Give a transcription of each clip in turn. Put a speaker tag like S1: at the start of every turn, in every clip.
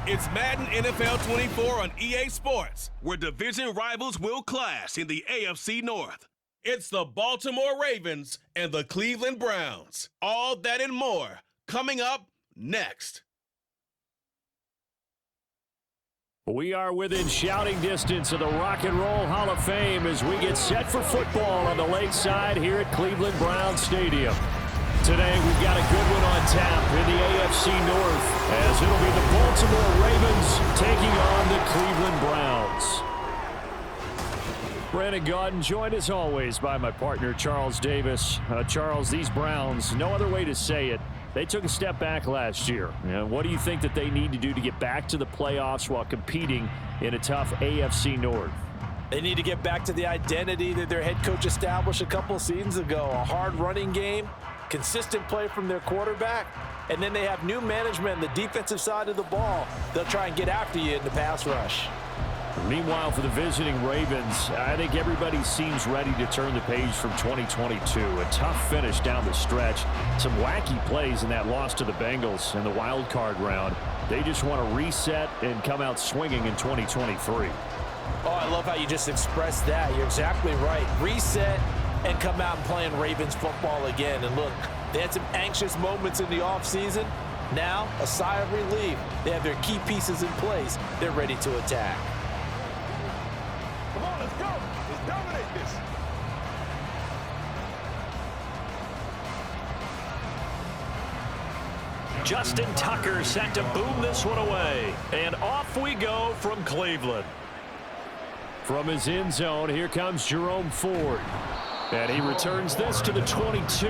S1: It's Madden NFL 24 on EA Sports, where division rivals will clash in the AFC North. It's the Baltimore Ravens and the Cleveland Browns. All that and more coming up next.
S2: We are within shouting distance of the Rock and Roll Hall of Fame as we get set for football on the lakeside here at Cleveland Browns Stadium. Today we've got a good one on tap in the AFC North as it'll be the Baltimore Ravens taking on the Cleveland Browns. Brandon Gaudin joined as always by my partner Charles Davis. Charles, these Browns, no other way to say it, they took a step back last year. What do you think that they need to do to get back to the playoffs while competing in a tough AFC North?
S3: They need to get back to the identity that their head coach established a couple seasons ago. A hard running game, consistent play from their quarterback, and then they have new management on the defensive side of the ball. They'll try and get after you in the pass rush.
S2: Meanwhile, for the visiting Ravens, I think everybody seems ready to turn the page from 2022. A tough finish down the stretch. Some wacky plays in that loss to the Bengals in the wild card round. They just want to reset and come out swinging in 2023.
S3: Oh, I love how you just expressed that. You're exactly right. Reset and come out and playing Ravens football again. And look, they had some anxious moments in the offseason. Now, a sigh of relief. They have their key pieces in place. They're ready to attack.
S4: Come on, let's go. Let's dominate this.
S2: Justin Tucker set to boom this one away. And off we go from Cleveland. From his end zone, here comes Jerome Ford. And he returns this to the 22.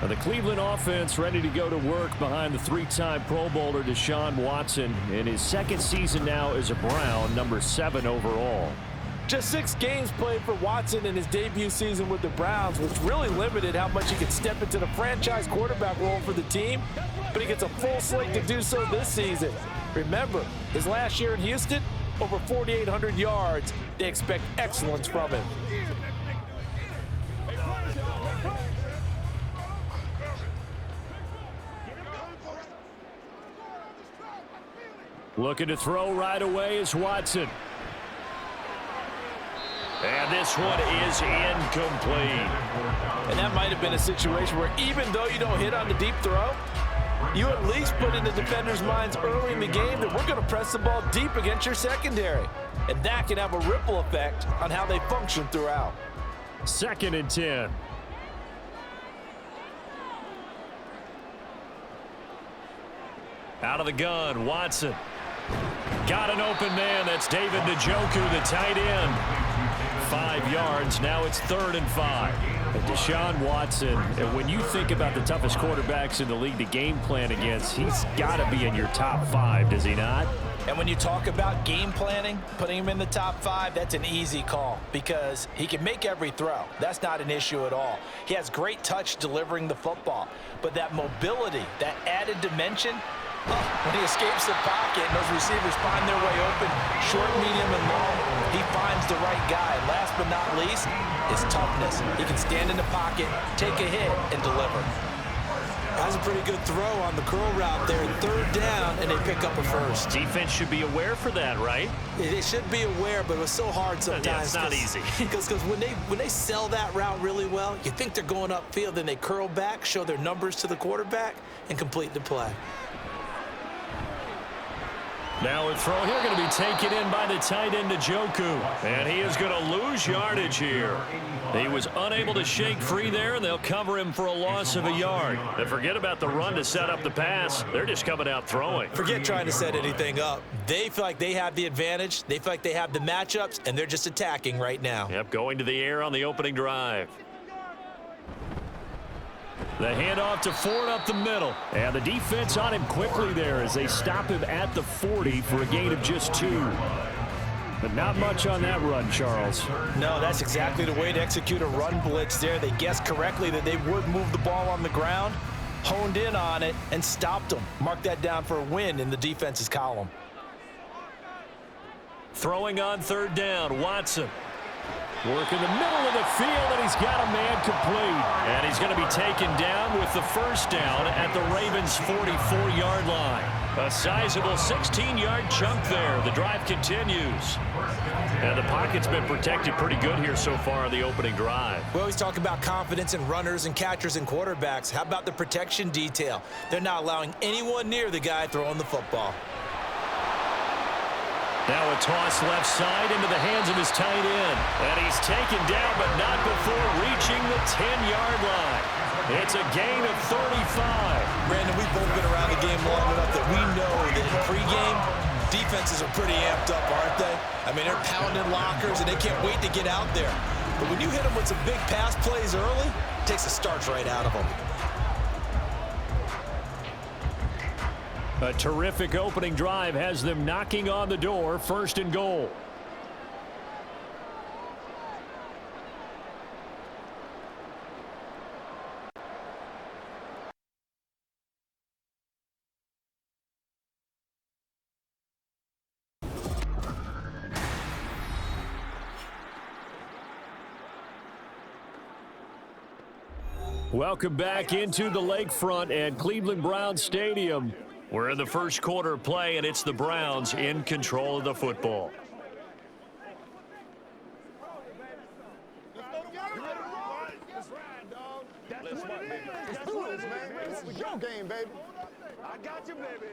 S2: Now the Cleveland offense ready to go to work behind the three-time Pro Bowler Deshaun Watson in his second season now as a Brown, number 7 overall.
S3: Just 6 games played for Watson in his debut season with the Browns, which really limited how much he could step into the franchise quarterback role for the team, but he gets a full slate to do so this season. Remember, his last year in Houston, over 4,800 yards. They expect excellence from him.
S2: Looking to throw right away is Watson. And this one is incomplete.
S3: And that might have been a situation where even though you don't hit on the deep throw, you at least put in the defenders' minds early in the game that we're going to press the ball deep against your secondary. And that can have a ripple effect on how they function throughout.
S2: 2nd and 10. Out of the gun, Watson. Got an open man. That's David Njoku, the tight end. 5 yards. Now it's 3rd and 5. And Deshaun Watson, when you think about the toughest quarterbacks in the league to game plan against, he's got to be in your top 5, does he not?
S3: And when you talk about game planning, putting him in the top 5, that's an easy call because he can make every throw. That's not an issue at all. He has great touch delivering the football. But that mobility, that added dimension, when he escapes the pocket and those receivers find their way open, short, medium, and long, he finds the right guy. Last but not least, his toughness. He can stand in the pocket, take a hit, and deliver. That's a pretty good throw on the curl route there. 3rd down, and they pick up a first.
S2: Defense should be aware for that, right?
S3: They should be aware, but it was so hard sometimes.
S2: Yeah, it's not easy.
S3: Because when they sell that route really well, you think they're going upfield, then they curl back, show their numbers to the quarterback, and complete the play.
S2: Now a throw here going to be taken in by the tight end Njoku. And he is going to lose yardage here. He was unable to shake free there, and they'll cover him for a loss of a yard. And forget about the run to set up the pass. They're just coming out throwing.
S3: Forget trying to set anything up. They feel like they have the advantage. They feel like they have the matchups, and they're just attacking right now.
S2: Yep, going to the air on the opening drive. The handoff to Ford up the middle. And the defense on him quickly there as they stop him at the 40 for a gain of just 2. But not much on that run, Charles.
S3: No, that's exactly the way to execute a run blitz there. They guessed correctly that they would move the ball on the ground, honed in on it, and stopped them. Mark that down for a win in the defense's column.
S2: Throwing on 3rd down, Watson. Working the middle of the field, and he's got a man complete. And he's going to be taken down with the first down at the Ravens' 44-yard line. A sizable 16-yard chunk there. The drive continues. And the pocket's been protected pretty good here so far on the opening drive.
S3: We always talk about confidence in runners and catchers and quarterbacks. How about the protection detail? They're not allowing anyone near the guy throwing the football.
S2: Now a toss left side into the hands of his tight end. And he's taken down, but not before reaching the 10-yard line. It's a gain of 35.
S3: Brandon, we've both been around the game long enough that we know that in pregame, defenses are pretty amped up, aren't they? I mean, they're pounding lockers, and they can't wait to get out there. But when you hit them with some big pass plays early, it takes the starch right out of them.
S2: A terrific opening drive has them knocking on the door, 1st and goal. Welcome back into the lakefront at Cleveland Browns Stadium. We're in the first quarter of play, and it's the Browns in control of the football.
S4: It's your game, baby. I got you, baby.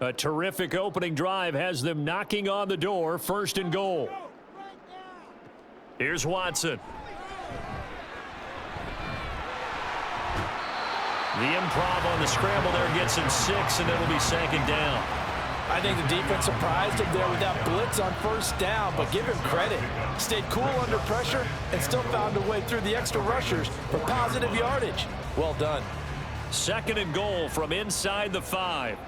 S2: A terrific opening drive has them knocking on the door, 1st and goal. Here's Watson. The improv on the scramble there gets him 6, and it'll be 2nd down.
S3: I think the defense surprised him there with that blitz on 1st down, but give him credit. Stayed cool under pressure and still found a way through the extra rushers for positive yardage. Well done.
S2: 2nd and goal from inside the 5.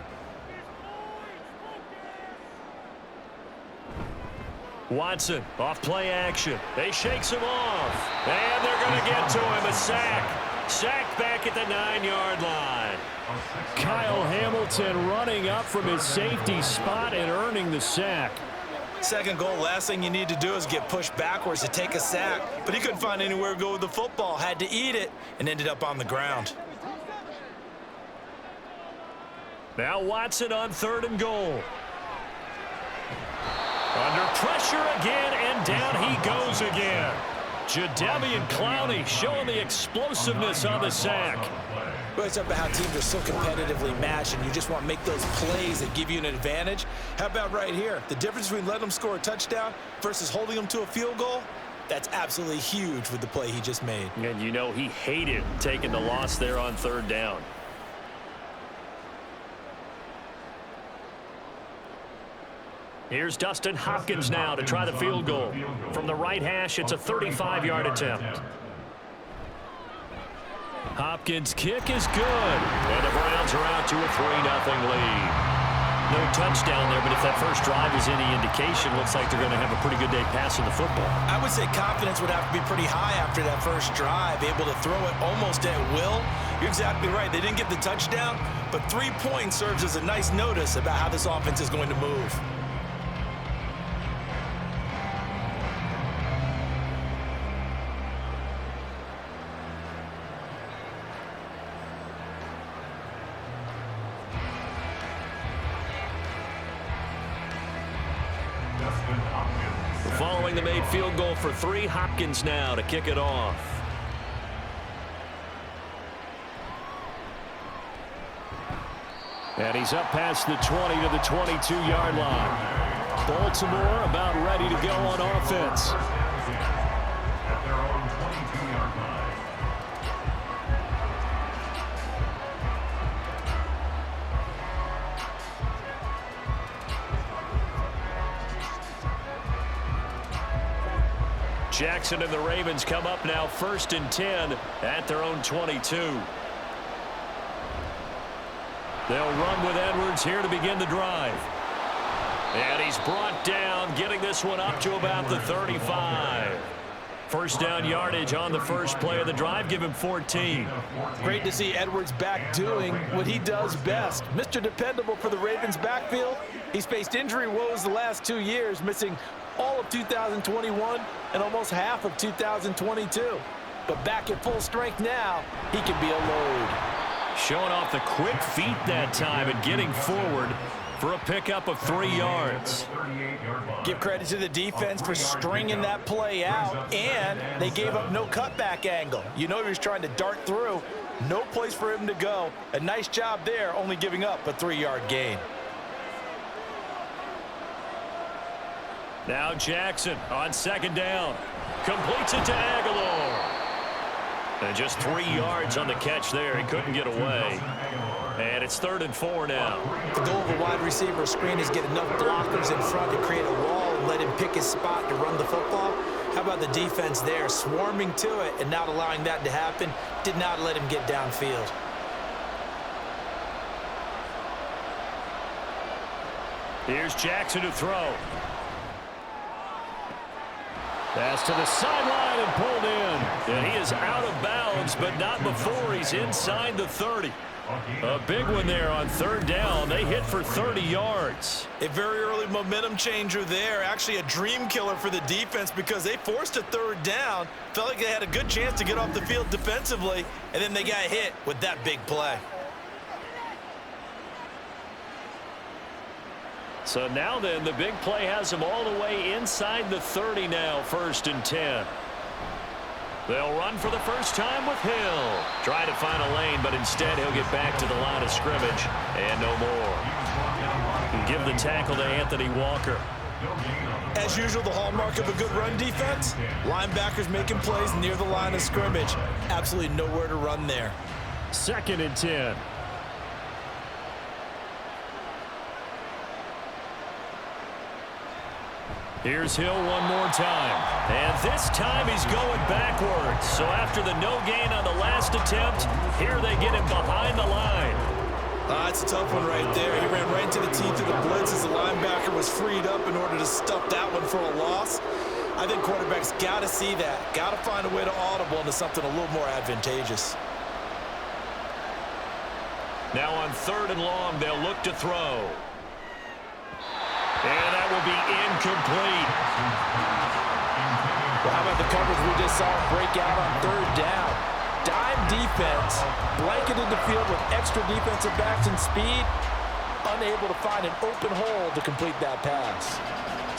S2: Watson, off play action. They shakes him off. And they're going to get to him. A sack. Sack back at the 9-yard line. Kyle Hamilton running up from his safety spot and earning the sack.
S3: 2nd goal, last thing you need to do is get pushed backwards to take a sack. But he couldn't find anywhere to go with the football. Had to eat it and ended up on the ground.
S2: Now Watson on 3rd and goal. Under pressure again, and down he goes again. Jadeveon Clowney showing the explosiveness on the sack.
S3: Well, it's about how teams are so competitively matched, and you just want to make those plays that give you an advantage. How about right here? The difference between letting them score a touchdown versus holding them to a field goal, that's absolutely huge with the play he just made.
S2: And you know he hated taking the loss there on 3rd down. Here's Dustin Hopkins now to try the field goal. From the right hash, it's a 35-yard attempt. Hopkins' kick is good. And the Browns are out to a 3-0 lead. No touchdown there, but if that first drive is any indication, looks like they're going to have a pretty good day passing the football.
S3: I would say confidence would have to be pretty high after that first drive, able to throw it almost at will. You're exactly right. They didn't get the touchdown, but 3 points serves as a nice notice about how this offense is going to move.
S2: Following the made field goal for 3, Hopkins now to kick it off. And he's up past the 20 to the 22-yard line. Baltimore about ready to go on offense.
S5: At their own 22-yard line.
S2: Jackson and the Ravens come up now 1st and 10 at their own 22. They'll run with Edwards here to begin the drive. And he's brought down, getting this one up to about the 35. First down yardage on the first play of the drive. Give him 14.
S3: Great to see Edwards back doing what he does best. Mr. Dependable for the Ravens backfield. He's faced injury woes the last 2 years, missing all of 2021 and almost half of 2022. But back at full strength now, he can be a load.
S2: Showing off the quick feet that time and getting forward for a pickup of 3 yards.
S3: Give credit to the defense for stringing that play out, and they gave up no cutback angle. You know he was trying to dart through. No place for him to go. A nice job there, only giving up a 3-yard gain.
S2: Now Jackson on second down. Completes it to Aguilar. And just 3 yards on the catch there. He couldn't get away. And it's 3rd and 4 now.
S3: The goal of a wide receiver screen is get enough blockers in front to create a wall and let him pick his spot to run the football. How about the defense there, swarming to it and not allowing that to happen? Did not let him get downfield.
S2: Here's Jackson to throw. Pass to the sideline and pulled in. And he is out of bounds, but not before he's inside the 30. A big one there on 3rd down. They hit for 30 yards.
S3: A very early momentum changer there. Actually a dream killer for the defense because they forced a 3rd down. Felt like they had a good chance to get off the field defensively, and then they got hit with that big play.
S2: So now then, the big play has them all the way inside the 30 now, 1st and 10. They'll run for the first time with Hill. Try to find a lane, but instead he'll get back to the line of scrimmage. And no more. Give the tackle to Anthony Walker.
S3: As usual, the hallmark of a good run defense, linebackers making plays near the line of scrimmage. Absolutely nowhere to run there.
S2: 2nd and 10. Here's Hill one more time. And this time he's going backwards. So after the no gain on the last attempt, here they get him behind the line.
S3: That's a tough one right there. He ran right into the teeth of the blitz as the linebacker was freed up in order to stuff that one for a loss. I think quarterbacks got to see that. Got to find a way to audible into something a little more advantageous.
S2: Now on 3rd and long, they'll look to throw. And that will be incomplete.
S3: Well, how about the coverage we just saw break out on 3rd down? Dime defense, blanketed the field with extra defensive backs and speed, unable to find an open hole to complete that pass.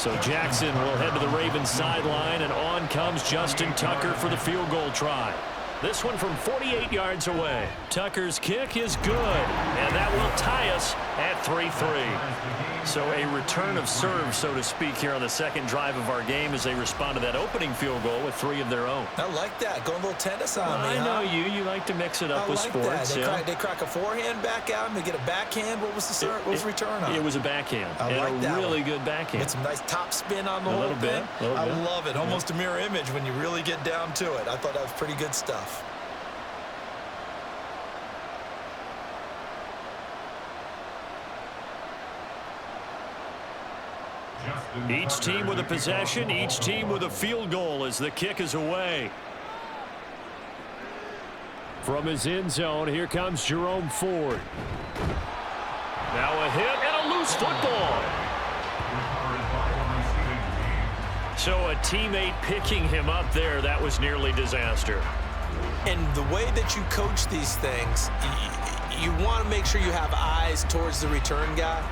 S2: So Jackson will head to the Ravens sideline, and on comes Justin Tucker for the field goal try. This one from 48 yards away. Tucker's kick is good, and that will tie us at 3-3. So a return of serve, so to speak, here on the second drive of our game as they respond to that opening field goal with 3 of their own.
S3: I like that. Going a little tennis on me,
S2: I know you like to mix it up with sports.
S3: They crack a forehand back out, and they get a backhand. What was the return on?
S2: It was a backhand.
S3: I like that
S2: really
S3: one.
S2: good backhand.
S3: Get some nice top spin on the whole thing. I love it. Almost a mirror image when you really get down to it. I thought that was pretty good stuff.
S2: Each team with a possession, each team with a field goal as the kick is away. From his end zone, here comes Jerome Ford. Now a hit and a loose football. So a teammate picking him up there, that was nearly disaster.
S3: And the way that you coach these things, you want to make sure you have eyes towards the return guy,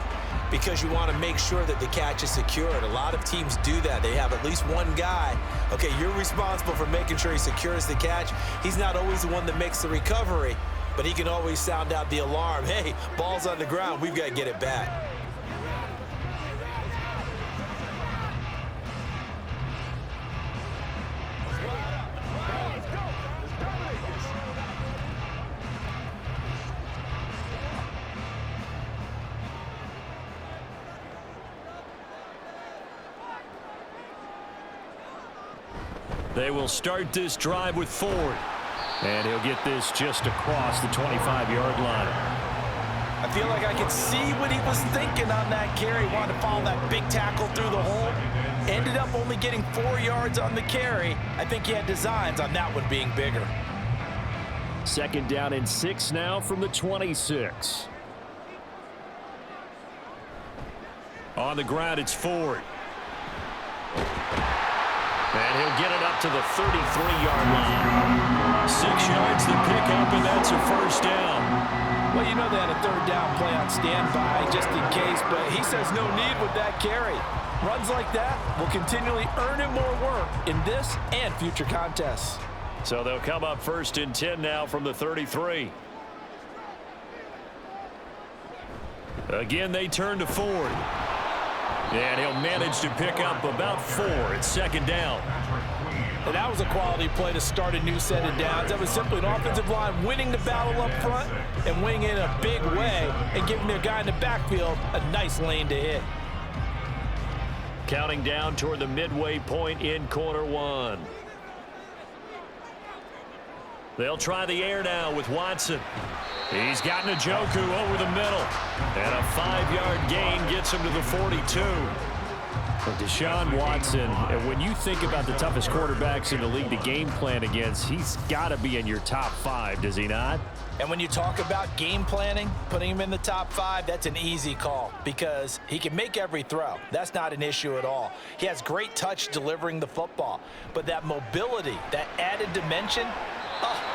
S3: because you want to make sure that the catch is secured. A lot of teams do that. They have at least one guy. Okay, you're responsible for making sure he secures the catch. He's not always the one that makes the recovery, but he can always sound out the alarm. Hey, ball's on the ground. We've got to get it back.
S2: They will start this drive with Ford. And he'll get this just across the 25-yard line.
S3: I feel like I could see what he was thinking on that carry. Wanted to follow that big tackle through the hole. Ended up only getting 4 yards on the carry. I think he had designs on that one being bigger.
S2: 2nd down and 6 now from the 26. On the ground, it's Ford. And he'll get it up to the 33-yard line. 6 yards to pick up, and that's a 1st down.
S3: Well, you know they had a 3rd down play on standby just in case, but he says no need with that carry. Runs like that will continually earn him more work in this and future contests.
S2: So they'll come up 1st and 10 now from the 33. Again, they turn to Ford. And he'll manage to pick up about 4 at 2nd down.
S3: And that was a quality play to start a new set of downs. That was simply an offensive line winning the battle up front and winning in a big way and giving their guy in the backfield a nice lane to hit.
S2: Counting down toward the midway point in quarter 1. They'll try the air now with Watson. He's got Njoku over the middle. And a 5-yard gain gets him to the 42. Deshaun Watson, when you think about the toughest quarterbacks in the league to game plan against, he's got to be in your top 5, does he not?
S3: And when you talk about game planning, putting him in the top 5, that's an easy call because he can make every throw. That's not an issue at all. He has great touch delivering the football. But that mobility, that added dimension,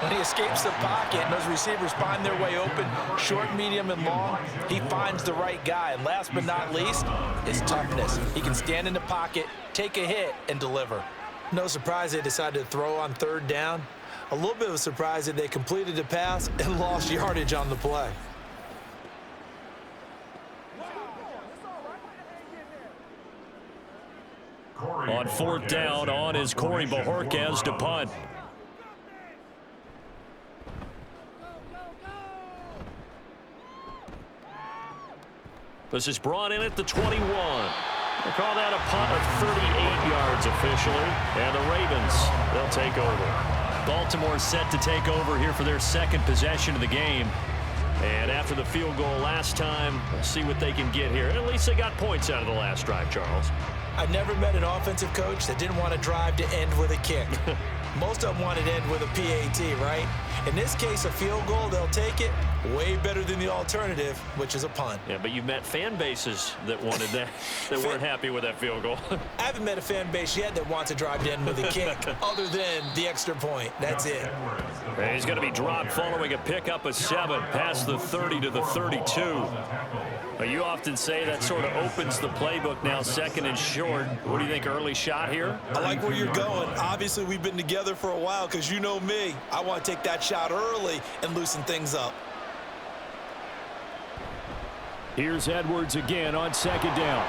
S3: when he escapes the pocket and those receivers find their way open, short, medium, and long, he finds the right guy. And last but not least, his toughness. He can stand in the pocket, take a hit, and deliver. No surprise they decided to throw on 3rd down. A little bit of a surprise that they completed the pass and lost yardage on the play.
S2: On 4th down, on is Corey Bojorquez to punt. This is brought in at the 21. They call that a punt of 38 yards officially. And the Ravens, they'll take over. Baltimore set to take over here for their 2nd possession of the game. And after the field goal last time, we'll see what they can get here. At least they got points out of the last drive, Charles.
S3: I've never met an offensive coach that didn't want to drive to end with a kick. Most of them wanted to end with a PAT, right? In this case, a field goal, they'll take it. Way better than the alternative, which is a punt.
S2: Yeah, but you met fan bases that wanted that, that weren't happy with that field goal.
S3: I haven't met a fan base yet that wants to drive to end with a kick other than the extra point. That's it.
S2: And he's going to be dropped following a pickup of 7 past the 30 to the 32. You often say that sort of opens the playbook now, 2nd and short. What do you think, early shot here?
S3: I like where you're going. Obviously, we've been together for a while because you know me. I want to take that shot early and loosen things up.
S2: Here's Edwards again on 2nd down.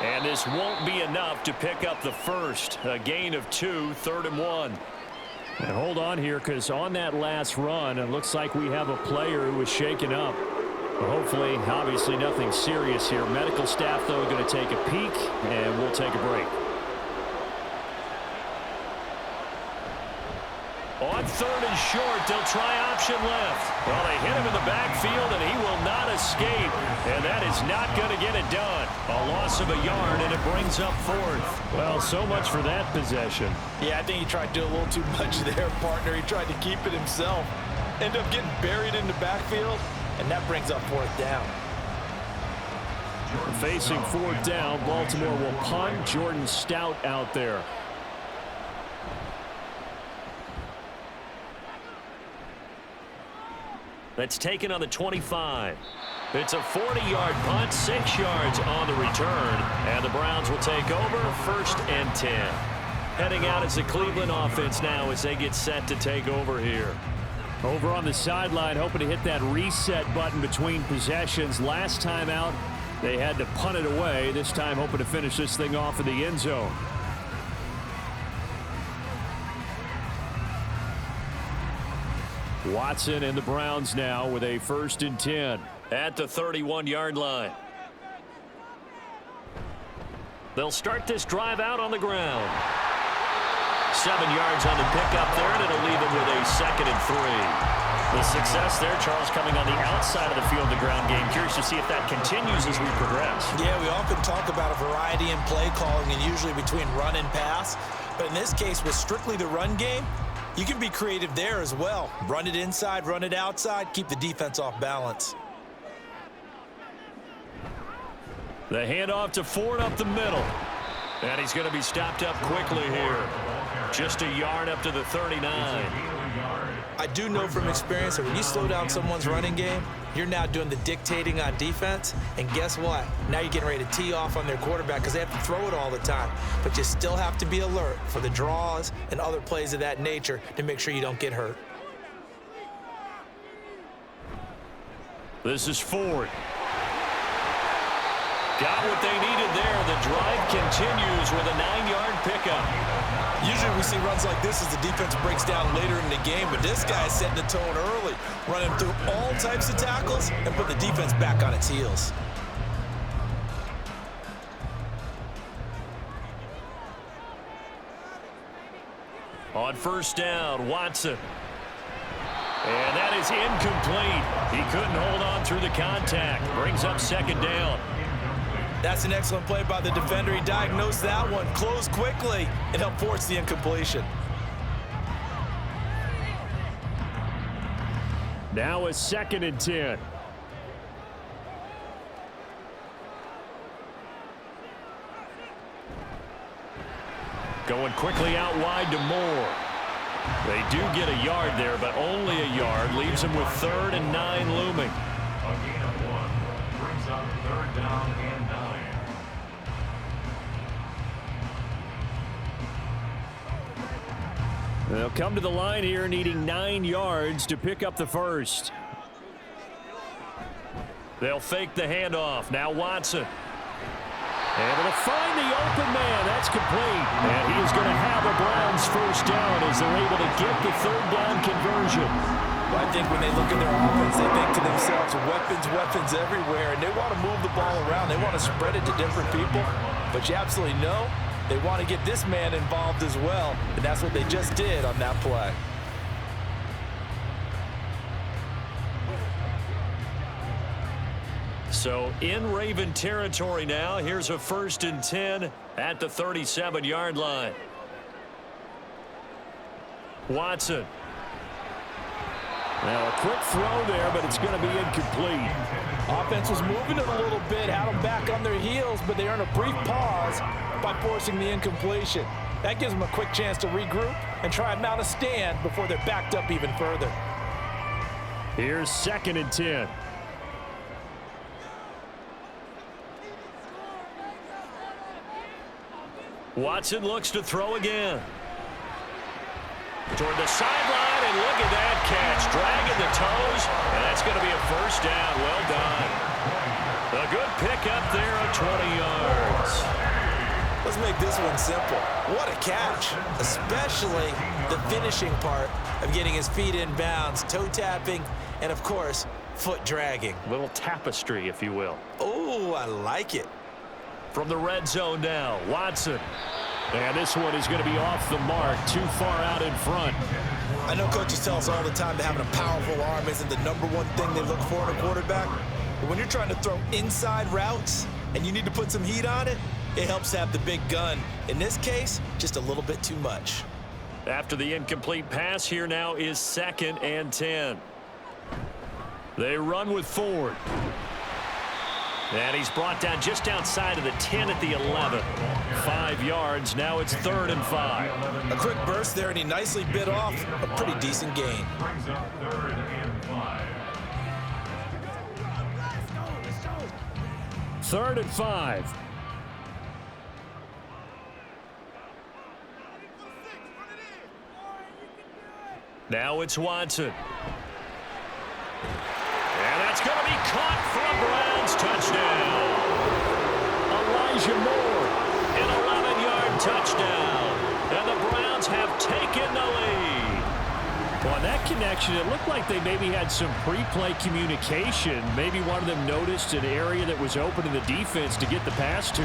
S2: And this won't be enough to pick up the 1st. A gain of 2, 3rd and 1. And hold on here because on that last run, it looks like we have a player who was shaken up. Hopefully, obviously nothing serious here. Medical staff, though, going to take a peek, and we'll take a break. On 3rd and short, they'll try option left. Well, they hit him in the backfield, and he will not escape. And that is not going to get it done. A loss of a yard, and it brings up 4th. Well, so much for that possession.
S3: Yeah, I think he tried to do a little too much there, partner. He tried to keep it himself. Ended up getting buried in the backfield. And that brings up 4th down.
S2: Facing 4th down, Baltimore will punt. Jordan Stout out there. That's taken on the 25. It's a 40-yard punt, 6 yards on the return. And the Browns will take over 1st and 10. Heading out is the Cleveland offense now as they get set to take over here. Over on the sideline, hoping to hit that reset button between possessions. Last time out, they had to punt it away. This time, hoping to finish this thing off in the end zone. Watson and the Browns now with a 1st and 10 at the 31-yard line. They'll start this drive out on the ground. 7 yards on the pickup there, and it'll leave them with a 2nd and 3. The success there, Charles, coming on the outside of the field, the ground game. Curious to see if that continues as we progress.
S3: Yeah, we often talk about a variety in play calling and usually between run and pass. But in this case, with strictly the run game, you can be creative there as well. Run it inside, run it outside, keep the defense off balance.
S2: The handoff to Ford up the middle. And he's going to be stopped up quickly here. Just a yard up to the 39.
S3: I do know from experience that when you slow down someone's running game, you're now doing the dictating on defense. And guess what? Now you're getting ready to tee off on their quarterback because they have to throw it all the time. But you still have to be alert for the draws and other plays of that nature to make sure you don't get hurt.
S2: This is Ford. Got what they needed there. The drive continues with a 9-yard pickup.
S3: Usually we see runs like this as the defense breaks down later in the game, but this guy is setting the tone early, running through all types of tackles and put the defense back on its heels.
S2: On first down, Watson. And that is incomplete. He couldn't hold on through the contact. Brings up second down.
S3: That's an excellent play by the defender. He diagnosed that one, closed quickly, and helped force the incompletion.
S2: Now a 2nd and 10. Going quickly out wide to Moore. They do get a yard there, but only a yard. Leaves them with 3rd and 9 looming.
S5: A gain of 1 brings up 3rd down and 9.
S2: They'll come to the line here needing 9 yards to pick up the first. They'll fake the handoff. Now Watson. Able to find the open man. That's complete. And he is going to have a Browns first down as they're able to get the 3rd down conversion.
S3: Well, I think when they look at their offense, they think to themselves, weapons everywhere, and they want to move the ball around. They want to spread it to different people. But you absolutely know they want to get this man involved as well, and that's what they just did on that play.
S2: So in Raven territory now. Here's a 1st and 10 at the 37-yard line. Watson. Now a quick throw there, but it's going to be incomplete.
S3: Offense was moving it a little bit, had them back on their heels, but they earned a brief pause by forcing the incompletion. That gives them a quick chance to regroup and try and mount a stand before they're backed up even further.
S2: Here's 2nd and 10. Watson looks to throw again. Toward the sideline, and look at that catch. Dragging the toes, and that's going to be a first down. Well done. A good pickup there of 20 yards.
S3: Let's make this one simple. What a catch, especially the finishing part of getting his feet in bounds, toe tapping, and of course, foot dragging.
S2: Little tapestry, if you will.
S3: Oh, I like it.
S2: From the red zone now, Watson. And this one is going to be off the mark, too far out in front.
S3: I know coaches tell us all the time that having a powerful arm isn't the #1 thing they look for in a quarterback. But when you're trying to throw inside routes and you need to put some heat on it, it helps to have the big gun. In this case, just a little bit too much.
S2: After the incomplete pass, here now is 2nd and 10. They run with Ford. And he's brought down just outside of the 10 at the 11. 5 yards. Now it's 3rd and 5.
S3: A quick burst there, and he nicely bit off a pretty decent gain.
S5: Brings up 3rd and 5.
S2: 3rd and 5. Now it's Watson. And that's going to be caught for a Browns touchdown. Elijah Moore, an 11-yard touchdown. And the Browns have taken the lead. Well, on that connection, it looked like they maybe had some pre-play communication. Maybe one of them noticed an area that was open to the defense to get the pass to.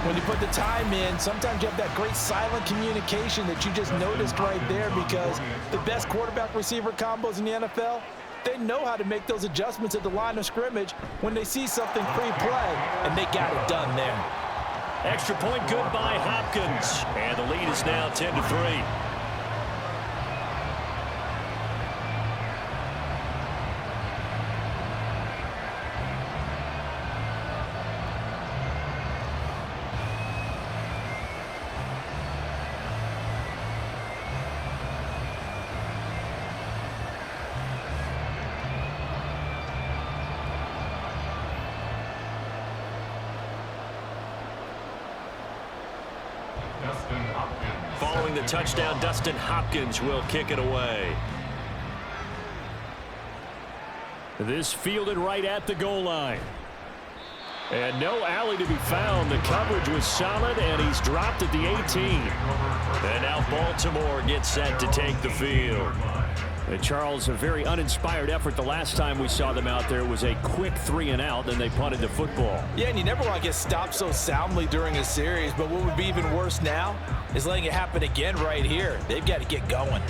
S3: When you put the time in, sometimes you have that great silent communication that you just noticed right there, because the best quarterback-receiver combos in the NFL, they know how to make those adjustments at the line of scrimmage when they see something pre-play, and they got it done there.
S2: Extra point good by Hopkins. And the lead is now 10-3. Following the touchdown, Dustin Hopkins will kick it away. This fielded right at the goal line. And no alley to be found. The coverage was solid, and he's dropped at the 18. And now Baltimore gets set to take the field. And Charles, a very uninspired effort. The last time we saw them out there was a quick 3-and-out, then they punted the football.
S3: Yeah, and you never want to get stopped so soundly during a series, but what would be even worse now is letting it happen again right here. They've got to get going.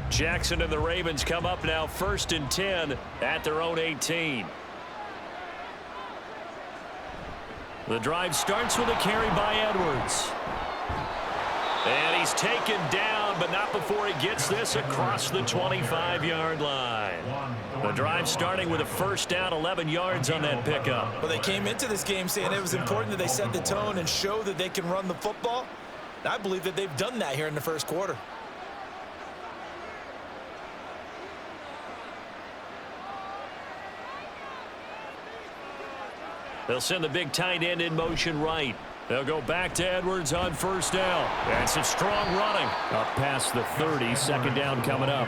S2: Jackson and the Ravens come up now 1st and 10 at their own 18. The drive starts with a carry by Edwards. And he's taken down, but not before he gets this across the 25-yard line. The drive starting with a first down, 11 yards on that pickup.
S3: Well, they came into this game saying it was important that they set the tone and show that they can run the football. I believe that they've done that here in the first quarter.
S2: They'll send the big tight end in motion right. They'll go back to Edwards on first down. And some strong running. Up past the 30, second down coming up.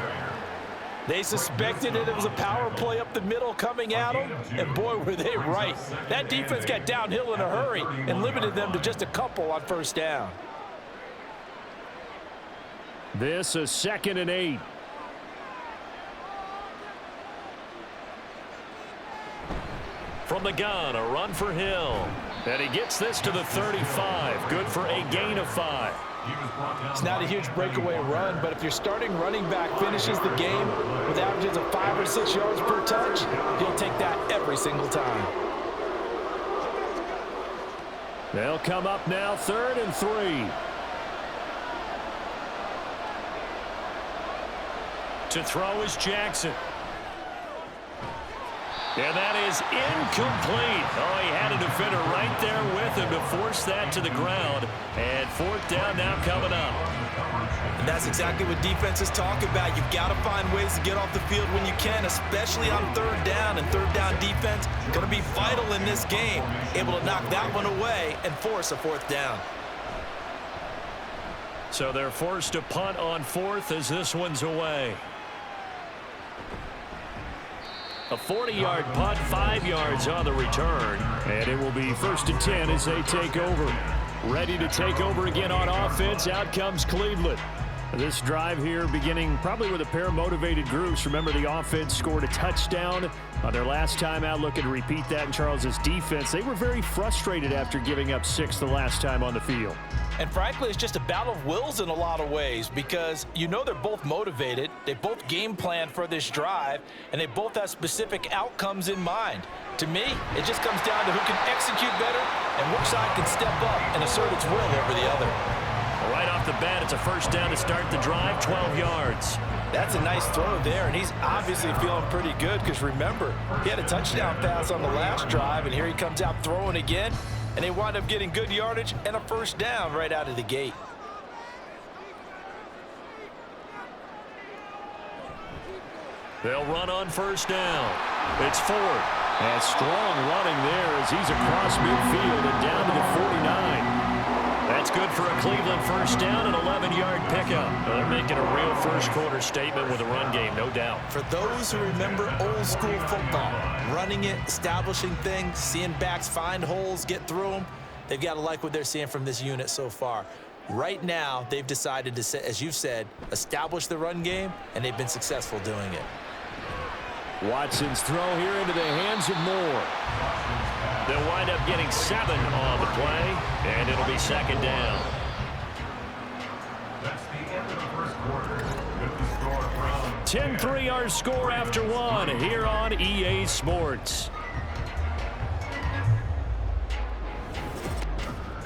S3: They suspected it was a power play up the middle coming at them, and boy, were they right. That defense got downhill in a hurry and limited them to just a couple on first down.
S2: This is 2nd and 8. From the gun, a run for Hill. And he gets this to the 35. Good for a gain of 5.
S3: It's not a huge breakaway run, but if your starting running back finishes the game with averages of 5 or 6 yards per touch, he'll take that every single time.
S2: They'll come up now 3rd and 3. To throw is Jackson. And that is incomplete. Oh, he had a defender right there with him to force that to the ground. And 4th down now coming up.
S3: And that's exactly what defenses talk about. You've got to find ways to get off the field when you can, especially on 3rd down. And 3rd down defense going to be vital in this game. Able to knock that one away and force a 4th down.
S2: So they're forced to punt on 4th as this one's away. A 40-yard punt, 5 yards on the return. And it will be 1st and 10 as they take over. Ready to take over again on offense. Out comes Cleveland. This drive here beginning probably with a pair of motivated groups. Remember, the offense scored a touchdown on their last time out. Looking to repeat that in Charles's defense. They were very frustrated after giving up 6 the last time on the field.
S3: And frankly, it's just a battle of wills in a lot of ways because you know they're both motivated. They both game plan for this drive, and they both have specific outcomes in mind. To me, it just comes down to who can execute better and which side can step up and assert its will over the other.
S2: Right off the bat, it's a first down to start the drive, 12 yards.
S3: That's a nice throw there, and he's obviously feeling pretty good because remember, he had a touchdown pass on the last drive, and here he comes out throwing again, and they wind up getting good yardage and a first down right out of the gate.
S2: They'll run on first down. It's Ford. And strong running there as he's across midfield and down to the 49. That's good for a Cleveland first down, an 11-yard pickup. They're making a real first-quarter statement with a run game, no doubt.
S3: For those who remember old-school football, running it, establishing things, seeing backs find holes, get through them, they've got to like what they're seeing from this unit so far. Right now, they've decided to, as you've said, establish the run game, and they've been successful doing it.
S2: Watson's throw here into the hands of Moore. They'll wind up getting 7 on the play, and it'll be second down.
S5: That's the end of the first quarter.
S2: 10-3 our score after one here on EA Sports.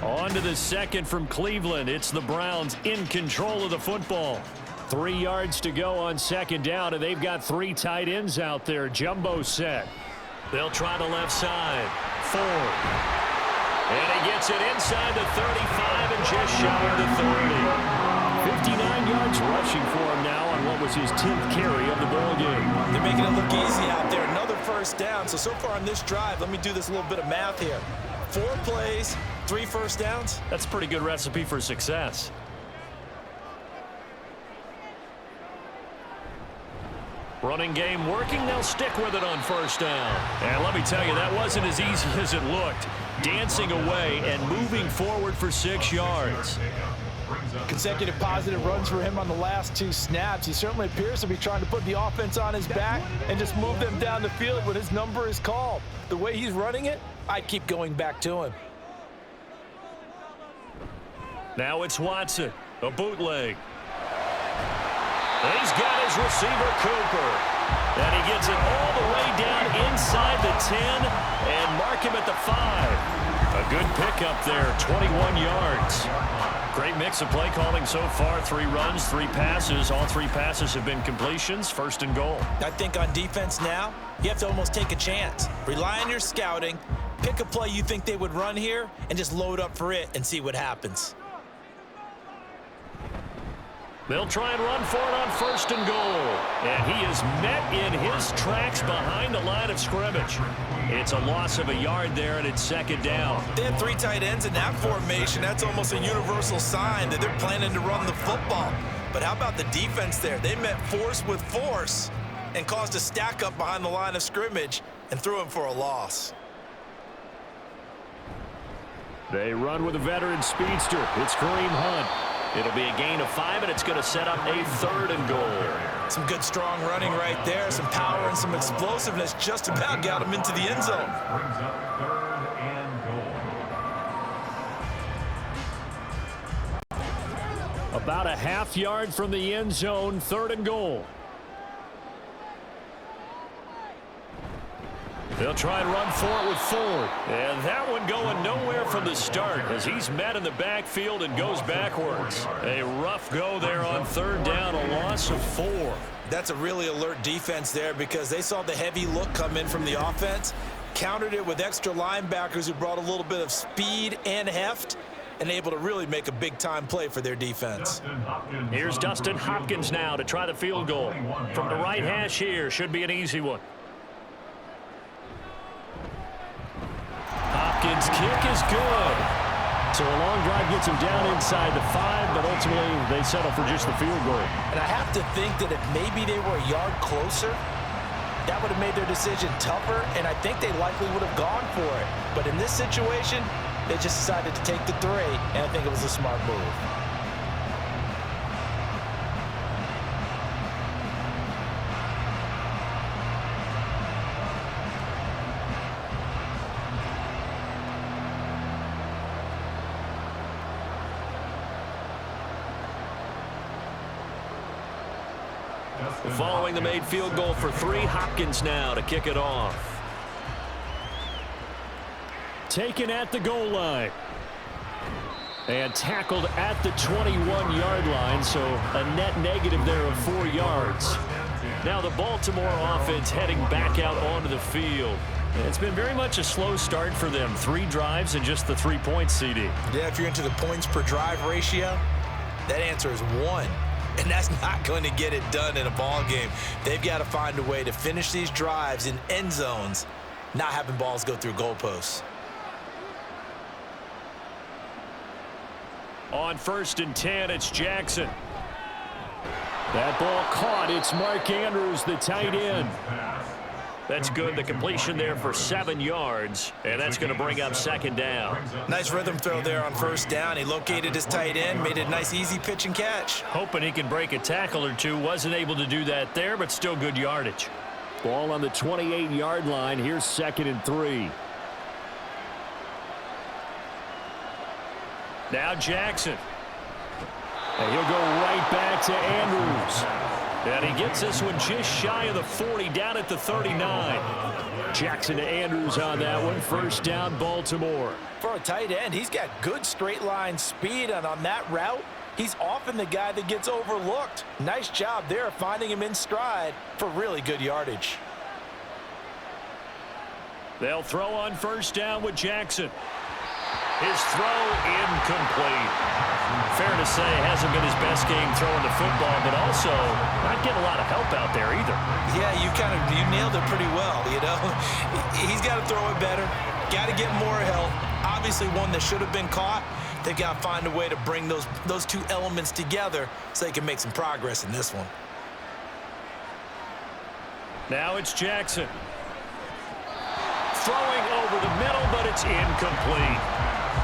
S2: On to the second from Cleveland. It's the Browns in control of the football. 3 yards to go on second down, and they've got 3 tight ends out there. Jumbo set. They'll try the left side. Ford. And he gets it inside the 35 and just shy of the 30. 59 yards rushing for him now on what was his 10th carry of the ball game.
S3: They're making it look easy out there. Another first down. So far on this drive, let me do this little bit of math here. 4 plays, 3 first downs.
S2: That's a pretty good recipe for success. Running game working. They'll stick with it on first down. And let me tell you, that wasn't as easy as it looked. Dancing away and moving forward for 6 yards.
S3: Consecutive positive runs for him on the last 2 snaps. He certainly appears to be trying to put the offense on his back and just move them down the field when his number is called. The way he's running it, I'd keep going back to him.
S2: Now it's Watson, a bootleg. He's got his receiver, Cooper. And he gets it all the way down inside the 10 and mark him at the 5. A good pickup there, 21 yards. Great mix of play calling so far. 3 runs, 3 passes. All 3 passes have been completions. First and goal.
S3: I think on defense now, you have to almost take a chance. Rely on your scouting. Pick a play you think they would run here and just load up for it and see what happens.
S2: They'll try and run for it on first and goal. And he is met in his tracks behind the line of scrimmage. It's a loss of a yard there, and it's second down.
S3: They had 3 tight ends in that formation. That's almost a universal sign that they're planning to run the football. But how about the defense there? They met force with force and caused a stack up behind the line of scrimmage and threw him for a loss.
S2: They run with a veteran speedster. It's Kareem Hunt. It'll be a gain of 5, and it's going to set up a third and goal.
S3: Some good, strong running right there. Some power and some explosiveness just about got him into the end zone.
S5: Brings up 3rd and goal.
S2: About a half yard from the end zone, 3rd and goal. They'll try and run for it with Ford. And that one going nowhere from the start as he's met in the backfield and goes backwards. A rough go there on 3rd down, a loss of 4.
S3: That's a really alert defense there because they saw the heavy look come in from the offense, countered it with extra linebackers who brought a little bit of speed and heft, and able to really make a big-time play for their defense.
S2: Here's Dustin Hopkins now to try the field goal. From the right hash here, should be an easy one. Hopkins' kick is good. So a long drive gets him down inside the 5, but ultimately they settle for just the field goal.
S3: And I have to think that if maybe they were a yard closer, that would have made their decision tougher, and I think they likely would have gone for it. But in this situation, they just decided to take the 3, and I think it was a smart move.
S2: Following the made field goal for 3, Hopkins now to kick it off. Taken at the goal line. And tackled at the 21-yard line, so a net negative there of 4 yards. Now the Baltimore offense heading back out onto the field. It's been very much a slow start for them. 3 drives and just the 3 points, CD.
S3: Yeah, if you're into the points per drive ratio, that answer is 1. And that's not going to get it done in a ball game. They've got to find a way to finish these drives in end zones, not having balls go through goalposts.
S2: On 1st and 10, it's Jackson. That ball caught. It's Mark Andrews, the tight end. That's good. The completion there for 7 yards, and that's going to bring up 2nd down.
S3: Nice rhythm throw there on 1st down. He located his tight end, made it a nice, easy pitch and catch.
S2: Hoping he can break a tackle or 2. Wasn't able to do that there, but still good yardage. Ball on the 28-yard line. Here's 2nd and 3. Now Jackson. And he'll go right back to Andrews. And he gets this one just shy of the 40, down at the 39. Jackson to Andrews on that one. First down, Baltimore.
S3: For a tight end, he's got good straight line speed, and on that route, he's often the guy that gets overlooked. Nice job there finding him in stride for really good yardage.
S2: They'll throw on first down with Jackson. His throw incomplete. Fair to say, hasn't been his best game throwing the football, but also not getting a lot of help out there either.
S3: Yeah, you nailed it pretty well, you know. He's got to throw it better, got to get more help. Obviously one that should have been caught. They've got to find a way to bring those two elements together so they can make some progress in this one.
S2: Now it's Jackson. Throwing over the middle, but it's incomplete.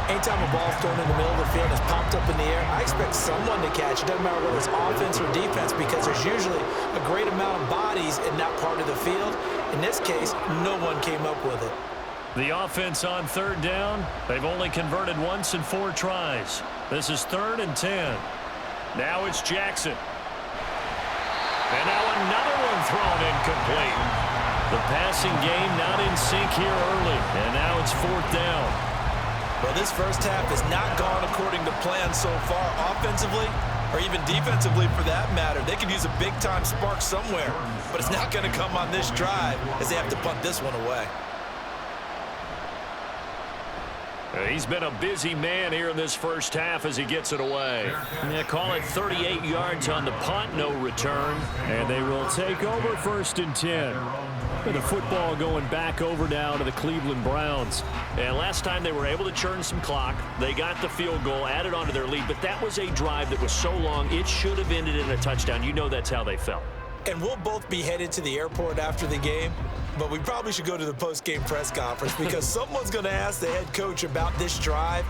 S3: Anytime a ball's thrown in the middle of the field and it's popped up in the air, I expect someone to catch it. Doesn't matter whether it's offense or defense, because there's usually a great amount of bodies in that part of the field. In this case, no one came up with it.
S2: The offense on third down, they've only converted once in 4 tries. This is 3rd and 10. Now it's Jackson. And now another one thrown incomplete. The passing game not in sync here early, and now it's 4th down.
S3: Well, this first half has not gone according to plan so far offensively, or even defensively for that matter. They could use a big-time spark somewhere, but it's not going to come on this drive as they have to punt this one away.
S2: He's been a busy man here in this first half as he gets it away. Yeah, call it 38 yards on the punt, no return. And they will take over 1st and 10. And the football going back over now to the Cleveland Browns. And last time they were able to churn some clock. They got the field goal, added on to their lead. But that was a drive that was so long, it should have ended in a touchdown. You know that's how they felt.
S3: And we'll both be headed to the airport after the game, but we probably should go to the post-game press conference because someone's going to ask the head coach about this drive,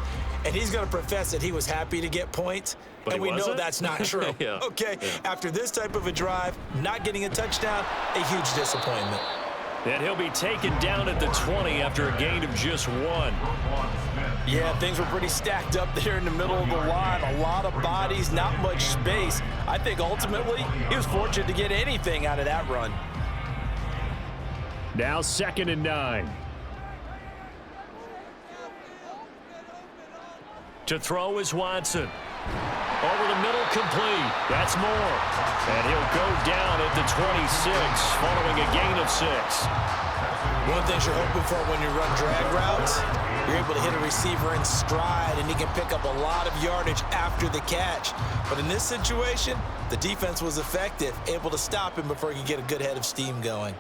S3: and he's going to profess that he was happy to get points, but and we know that's not true.
S2: Yeah.
S3: Okay, yeah. After this type of a drive, not getting a touchdown, a huge disappointment.
S2: And he'll be taken down at the 20 after a gain of just 1.
S3: Yeah, things were pretty stacked up there in the middle of the line. A lot of bodies, not much space. I think ultimately he was fortunate to get anything out of that run.
S2: Now 2nd and 9. To throw is Watson. Over the middle, complete. That's Moore. And he'll go down at the 26 following a gain of 6.
S3: One thing you're hoping for when you run drag routes, you're able to hit a receiver in stride, and he can pick up a lot of yardage after the catch. But in this situation, the defense was effective, able to stop him before he could get a good head of steam going.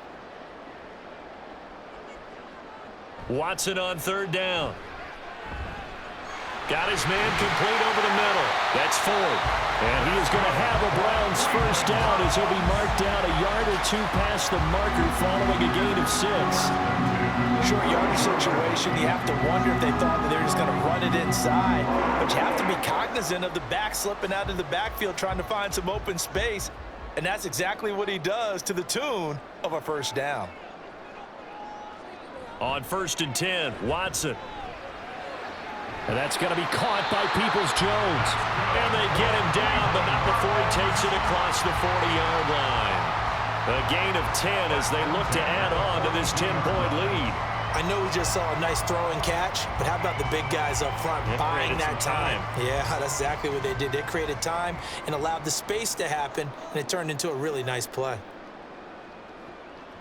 S2: Watson on 3rd down. Got his man complete over the middle. That's Ford. And he is going to have a Browns first down as he'll be marked down a yard or 2 past the marker following a gain of 6.
S3: Short yardage situation, you have to wonder if they thought that they're just going to run it inside. But you have to be cognizant of the back slipping out of the backfield trying to find some open space. And that's exactly what he does to the tune of a first down.
S2: On 1st and 10, Watson. And that's going to be caught by Peoples-Jones. And they get him down, but not before he takes it across the 40-yard line. A gain of 10 as they look to add on to this 10-point lead.
S3: I know we just saw a nice throw and catch, but how about the big guys up front buying that time? Yeah, that's exactly what they did. They created time and allowed the space to happen, and it turned into a really nice play.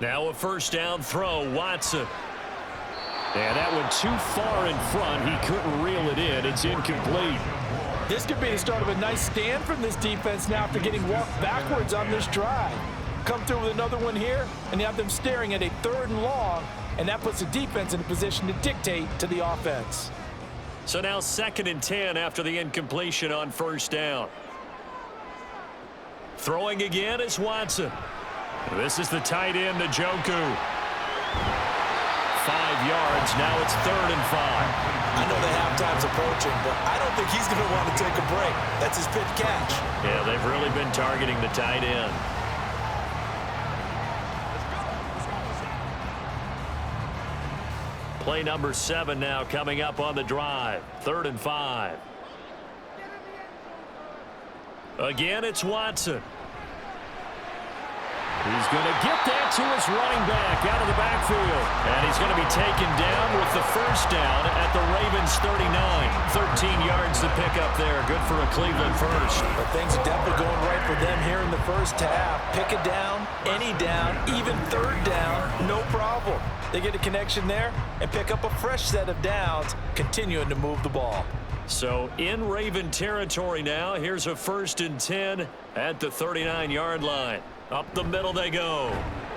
S2: Now a first down throw, Watson. And that went too far in front. He couldn't reel it in. It's incomplete.
S3: This could be the start of a nice stand from this defense now after getting walked backwards on this drive. Come through with another one here, and you have them staring at a 3rd and long, and that puts the defense in a position to dictate to the offense.
S2: So now 2nd and 10 after the incompletion on first down. Throwing again is Watson. This is the tight end, Njoku. 5 yards. Now it's 3rd and 5.
S3: I know the halftime's approaching, but I don't think he's going to want to take a break. That's his pitch catch.
S2: Yeah, they've really been targeting the tight end. Play number 7 now coming up on the drive. 3rd and 5. Again, it's Watson. He's going to get that to his running back out of the backfield. And he's going to be taken down with the first down at the Ravens 39. 13 yards to pick up there. Good for a Cleveland first.
S3: But things are definitely going right for them here in the first half. Pick a down, any down, even third down, no problem. They get a connection there and pick up a fresh set of downs, continuing to move the ball.
S2: So in Raven territory now. Here's a 1st and 10 at the 39-yard line. Up the middle they go.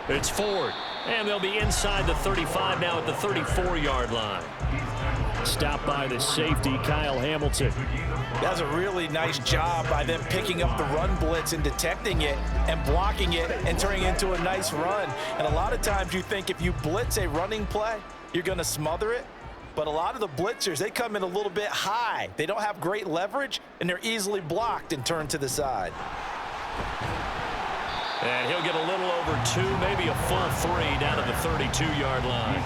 S2: It's Ford. And they'll be inside the 35 now at the 34-yard line. Stopped by the safety, Kyle Hamilton.
S3: That's a really nice job by them picking up the run blitz and detecting it and blocking it and turning it into a nice run. And a lot of times you think if you blitz a running play, you're going to smother it. But a lot of the blitzers, they come in a little bit high. They don't have great leverage, and they're easily blocked and turned to the side.
S2: And he'll get a little over 2, maybe a full 3 down to the 32-yard line.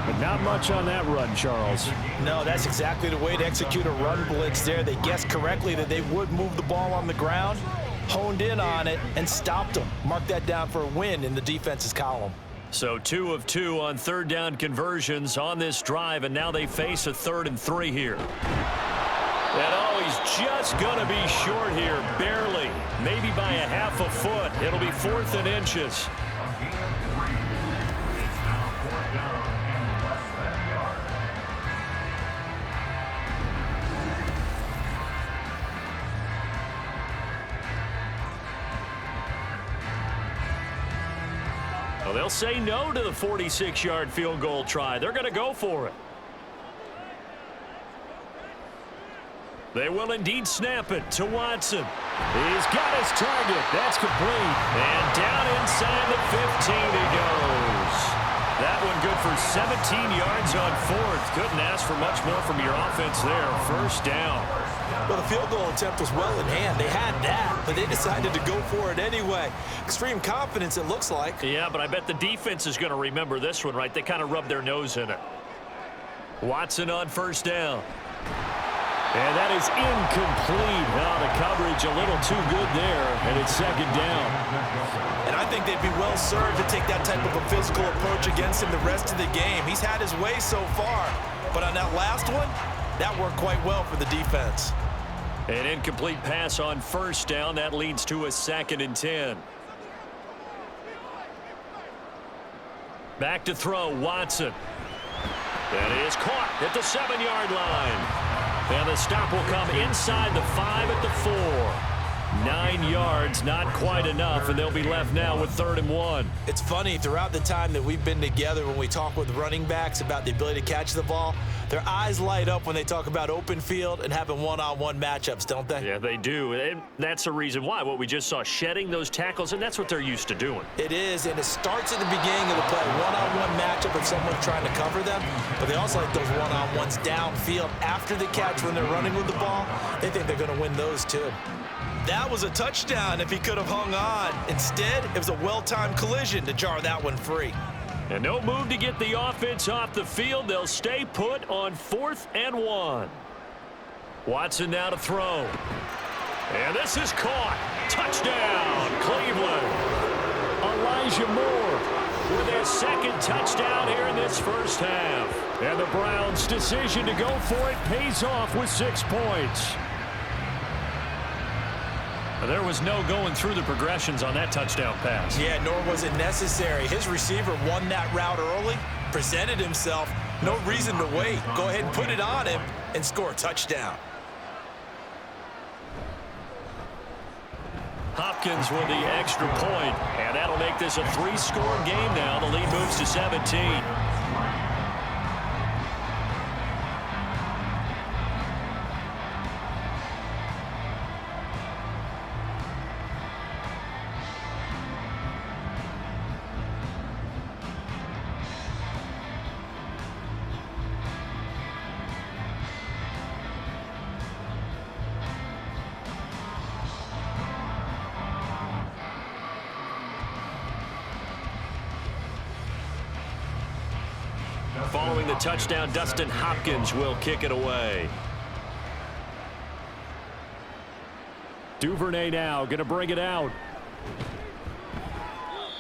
S2: But not much on that run, Charles.
S3: No, that's exactly the way to execute a run blitz there. They guessed correctly that they would move the ball on the ground, honed in on it, and stopped them. Mark that down for a win in the defense's column.
S2: So 2 of 2 on third down conversions on this drive, and now they face a 3rd and 3 here. And oh, he's just going to be short here, barely, maybe by a half a foot. It'll be 4th and inches. Well, they'll say no to the 46-yard field goal try. They're going to go for it. They will indeed snap it to Watson. He's got his target. That's complete. And down inside the 15 he goes. That one good for 17 yards on 4th. Couldn't ask for much more from your offense there. 1st down.
S3: Well, the field goal attempt was well in hand. They had that, but they decided to go for it anyway. Extreme confidence, it looks like.
S2: Yeah, but I bet the defense is going to remember this one, right? They kind of rubbed their nose in it. Watson on 1st down. And that is incomplete. Now the coverage a little too good there, and it's 2nd down.
S3: And I think they'd be well served to take that type of a physical approach against him the rest of the game. He's had his way so far, but on that last one, that worked quite well for the defense.
S2: An incomplete pass on 1st down. That leads to a 2nd and 10. Back to throw, Watson. That is caught at the 7-yard line. And the stop will come inside the 5 at the 4. 9 yards, not quite enough, and they'll be left now with 3rd and 1.
S3: It's funny, throughout the time that we've been together, when we talk with running backs about the ability to catch the ball, their eyes light up when they talk about open field and having one-on-one matchups, don't they?
S2: Yeah, they do. And that's the reason why. What we just saw, shedding those tackles, and that's what they're used to doing.
S3: It is, and it starts at the beginning of the play. One-on-one matchup with someone trying to cover them, but they also like those one-on-ones downfield after the catch when they're running with the ball. They think they're going to win those too. That was a touchdown if he could have hung on. Instead, it was a well-timed collision to jar that one free.
S2: And no move to get the offense off the field. They'll stay put on 4th and 1. Watson now to throw. And this is caught. Touchdown, Cleveland. Elijah Moore with his 2nd touchdown here in this first half. And the Browns' decision to go for it pays off with 6 points. There was no going through the progressions on that touchdown pass.
S3: Yeah, nor was it necessary. His receiver won that route early, presented himself. No reason to wait. Go ahead and put it on him and score a touchdown.
S2: Hopkins with the extra point, and that'll make this a 3-score game now. The lead moves to 17. Following the touchdown, Dustin Hopkins will kick it away. Duvernay now going to bring it out.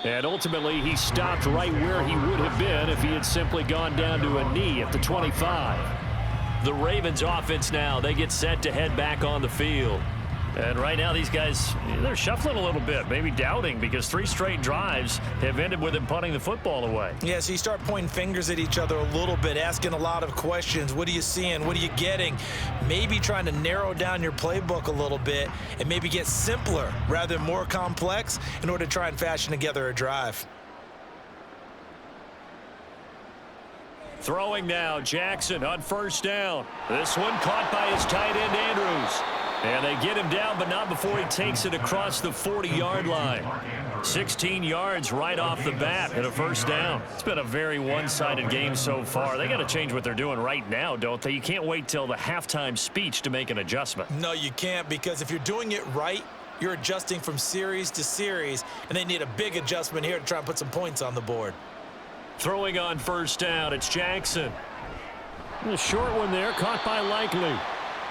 S2: And ultimately, he stopped right where he would have been if he had simply gone down to a knee at the 25. The Ravens offense now, they get set to head back on the field. And right now, these guys, they're shuffling a little bit, maybe doubting, because 3 straight drives have ended with him punting the football away.
S3: Yeah, so you start pointing fingers at each other a little bit, asking a lot of questions. What are you seeing? What are you getting? Maybe trying to narrow down your playbook a little bit and maybe get simpler rather than more complex in order to try and fashion together a drive.
S2: Throwing now, Jackson on first down. This one caught by his tight end, Andrews. And they get him down, but not before he takes it across the 40-yard line. 16 yards right off the bat and a first down. It's been a very one-sided game so far. They got to change what they're doing right now, don't they? You can't wait till the halftime speech to make an adjustment.
S3: No, you can't, because if you're doing it right, you're adjusting from series to series, and they need a big adjustment here to try and put some points on the board.
S2: Throwing on first down, it's Jackson. A short one there, caught by Likely.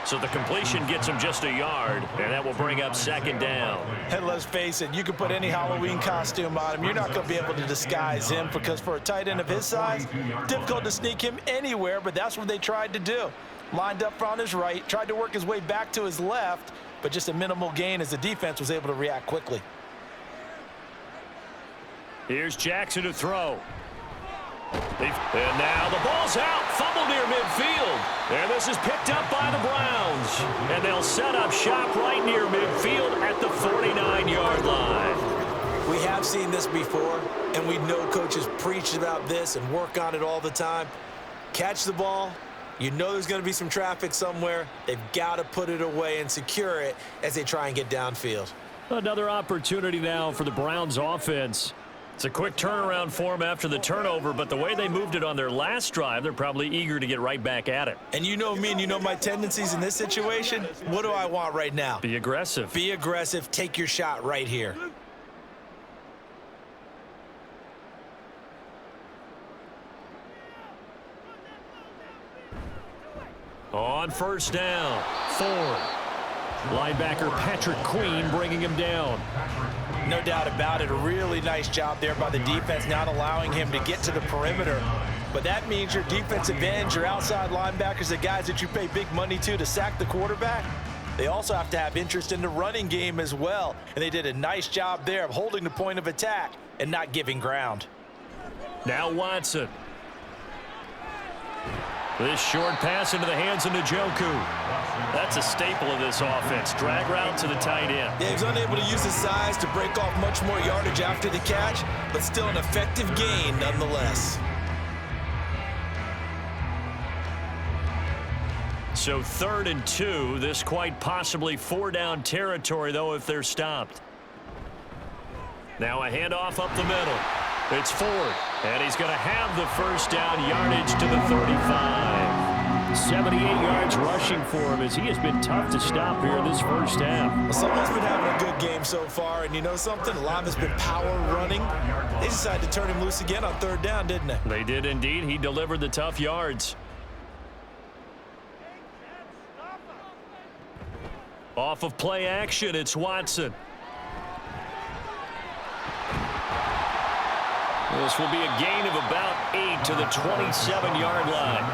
S2: So the completion gets him just a yard, and that will bring up second down.
S3: And let's face it, you can put any Halloween costume on him. You're not going to be able to disguise him, because for a tight end of his size, difficult to sneak him anywhere, but that's what they tried to do. Lined up on his right, tried to work his way back to his left, but just a minimal gain as the defense was able to react quickly.
S2: Here's Jackson to throw. And now the ball's out, fumble near midfield. And this is picked up by the Browns. And they'll set up shop right near midfield at the 49-yard line.
S3: We have seen this before, and we know coaches preach about this and work on it all the time. Catch the ball. You know there's going to be some traffic somewhere. They've got to put it away and secure it as they try and get downfield.
S2: Another opportunity now for the Browns offense. It's a quick turnaround for them after the turnover, but the way they moved it on their last drive, they're probably eager to get right back at it.
S3: And you know me and you know my tendencies in this situation. What do I want right now?
S2: Be aggressive.
S3: Be aggressive. Take your shot right here.
S2: On first down, Ford. Linebacker Patrick Queen bringing him down.
S3: No doubt about it. A really nice job there by the defense, not allowing him to get to the perimeter. But that means your defensive ends, your outside linebackers, the guys that you pay big money to sack the quarterback, they also have to have interest in the running game as well. And they did a nice job there of holding the point of attack and not giving ground.
S2: Now Watson. This short pass into the hands of Njoku. That's a staple of this offense. Drag route to the tight end.
S3: Yeah, he was unable to use his size to break off much more yardage after the catch, but still an effective gain nonetheless.
S2: So 3rd and 2. This quite possibly 4-down territory, though, if they're stopped. Now a handoff up the middle. It's Ford, and he's going to have the first down, yardage to the 35. 78 yards rushing for him, as he has been tough to stop here in this first half.
S3: Well, someone's been having a good game so far, and you know something? A lot of it's been power running. They decided to turn him loose again on 3rd down, didn't they?
S2: They did indeed. He delivered the tough yards. Off of play action, it's Watson. This will be a gain of about 8 to the 27-yard line.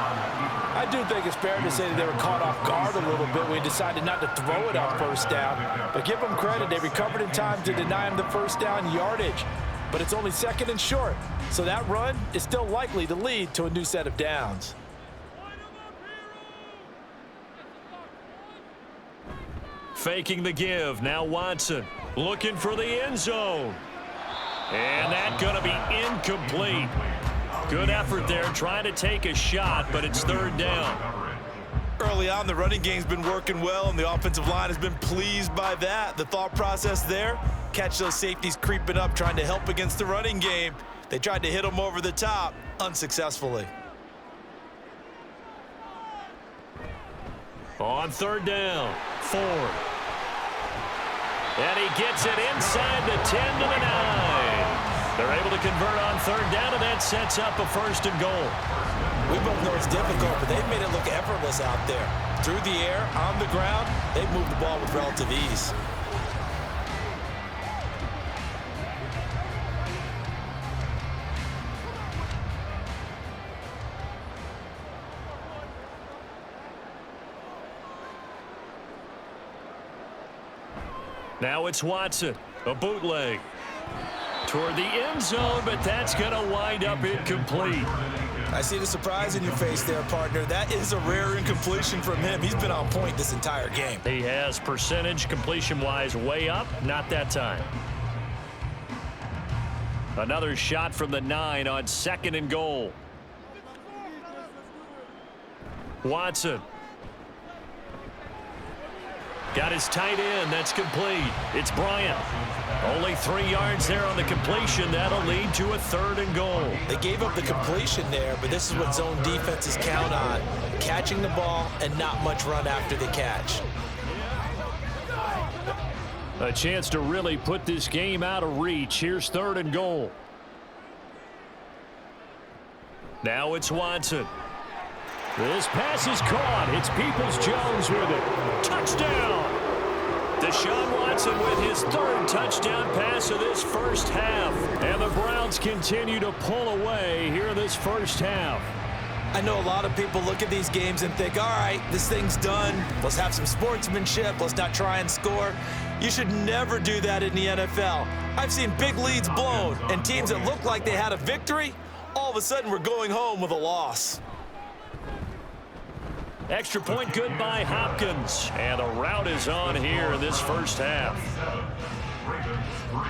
S3: I do think it's fair to say that they were caught off guard a little bit when he decided not to throw it on 1st down. But give them credit. They recovered in time to deny him the 1st down yardage. But it's only 2nd and short. So that run is still likely to lead to a new set of downs.
S2: Faking the give. Now Watson looking for the end zone. And that's going to be incomplete. Good effort there, trying to take a shot, but it's 3rd down.
S3: Early on, the running game's been working well, and the offensive line has been pleased by that. The thought process there, catch those safeties creeping up, trying to help against the running game. They tried to hit them over the top, unsuccessfully.
S2: On 3rd down, Ford. And he gets it inside the 10 to the 9. They're able to convert on 3rd down, and that sets up a 1st and goal.
S3: We both know it's difficult, but they've made it look effortless out there. Through the air, on the ground, they've moved the ball with relative ease.
S2: Now it's Watson, a bootleg. Toward the end zone, but that's going to wind up incomplete.
S3: I see the surprise in your face there, partner. That is a rare incompletion from him. He's been on point this entire game.
S2: He has percentage completion-wise way up, not that time. Another shot from the 9 on 2nd and goal. Watson. Got his tight end. That's complete. It's Bryant. Only 3 yards there on the completion. That'll lead to a 3rd and goal.
S3: They gave up the completion there, but this is what zone defenses count on. Catching the ball and not much run after the catch.
S2: A chance to really put this game out of reach. Here's 3rd and goal. Now it's Watson. This pass is caught. It's Peoples-Jones with it. Touchdown! Deshaun Watson with his 3rd touchdown pass of this first half. And the Browns continue to pull away here this first half.
S3: I know a lot of people look at these games and think, all right, this thing's done. Let's have some sportsmanship. Let's not try and score. You should never do that in the NFL. I've seen big leads blown, and teams that looked like they had a victory, all of a sudden we're going home with a loss.
S2: Extra point good by Hopkins. And the route is on here in this first half.
S5: Ravens 3.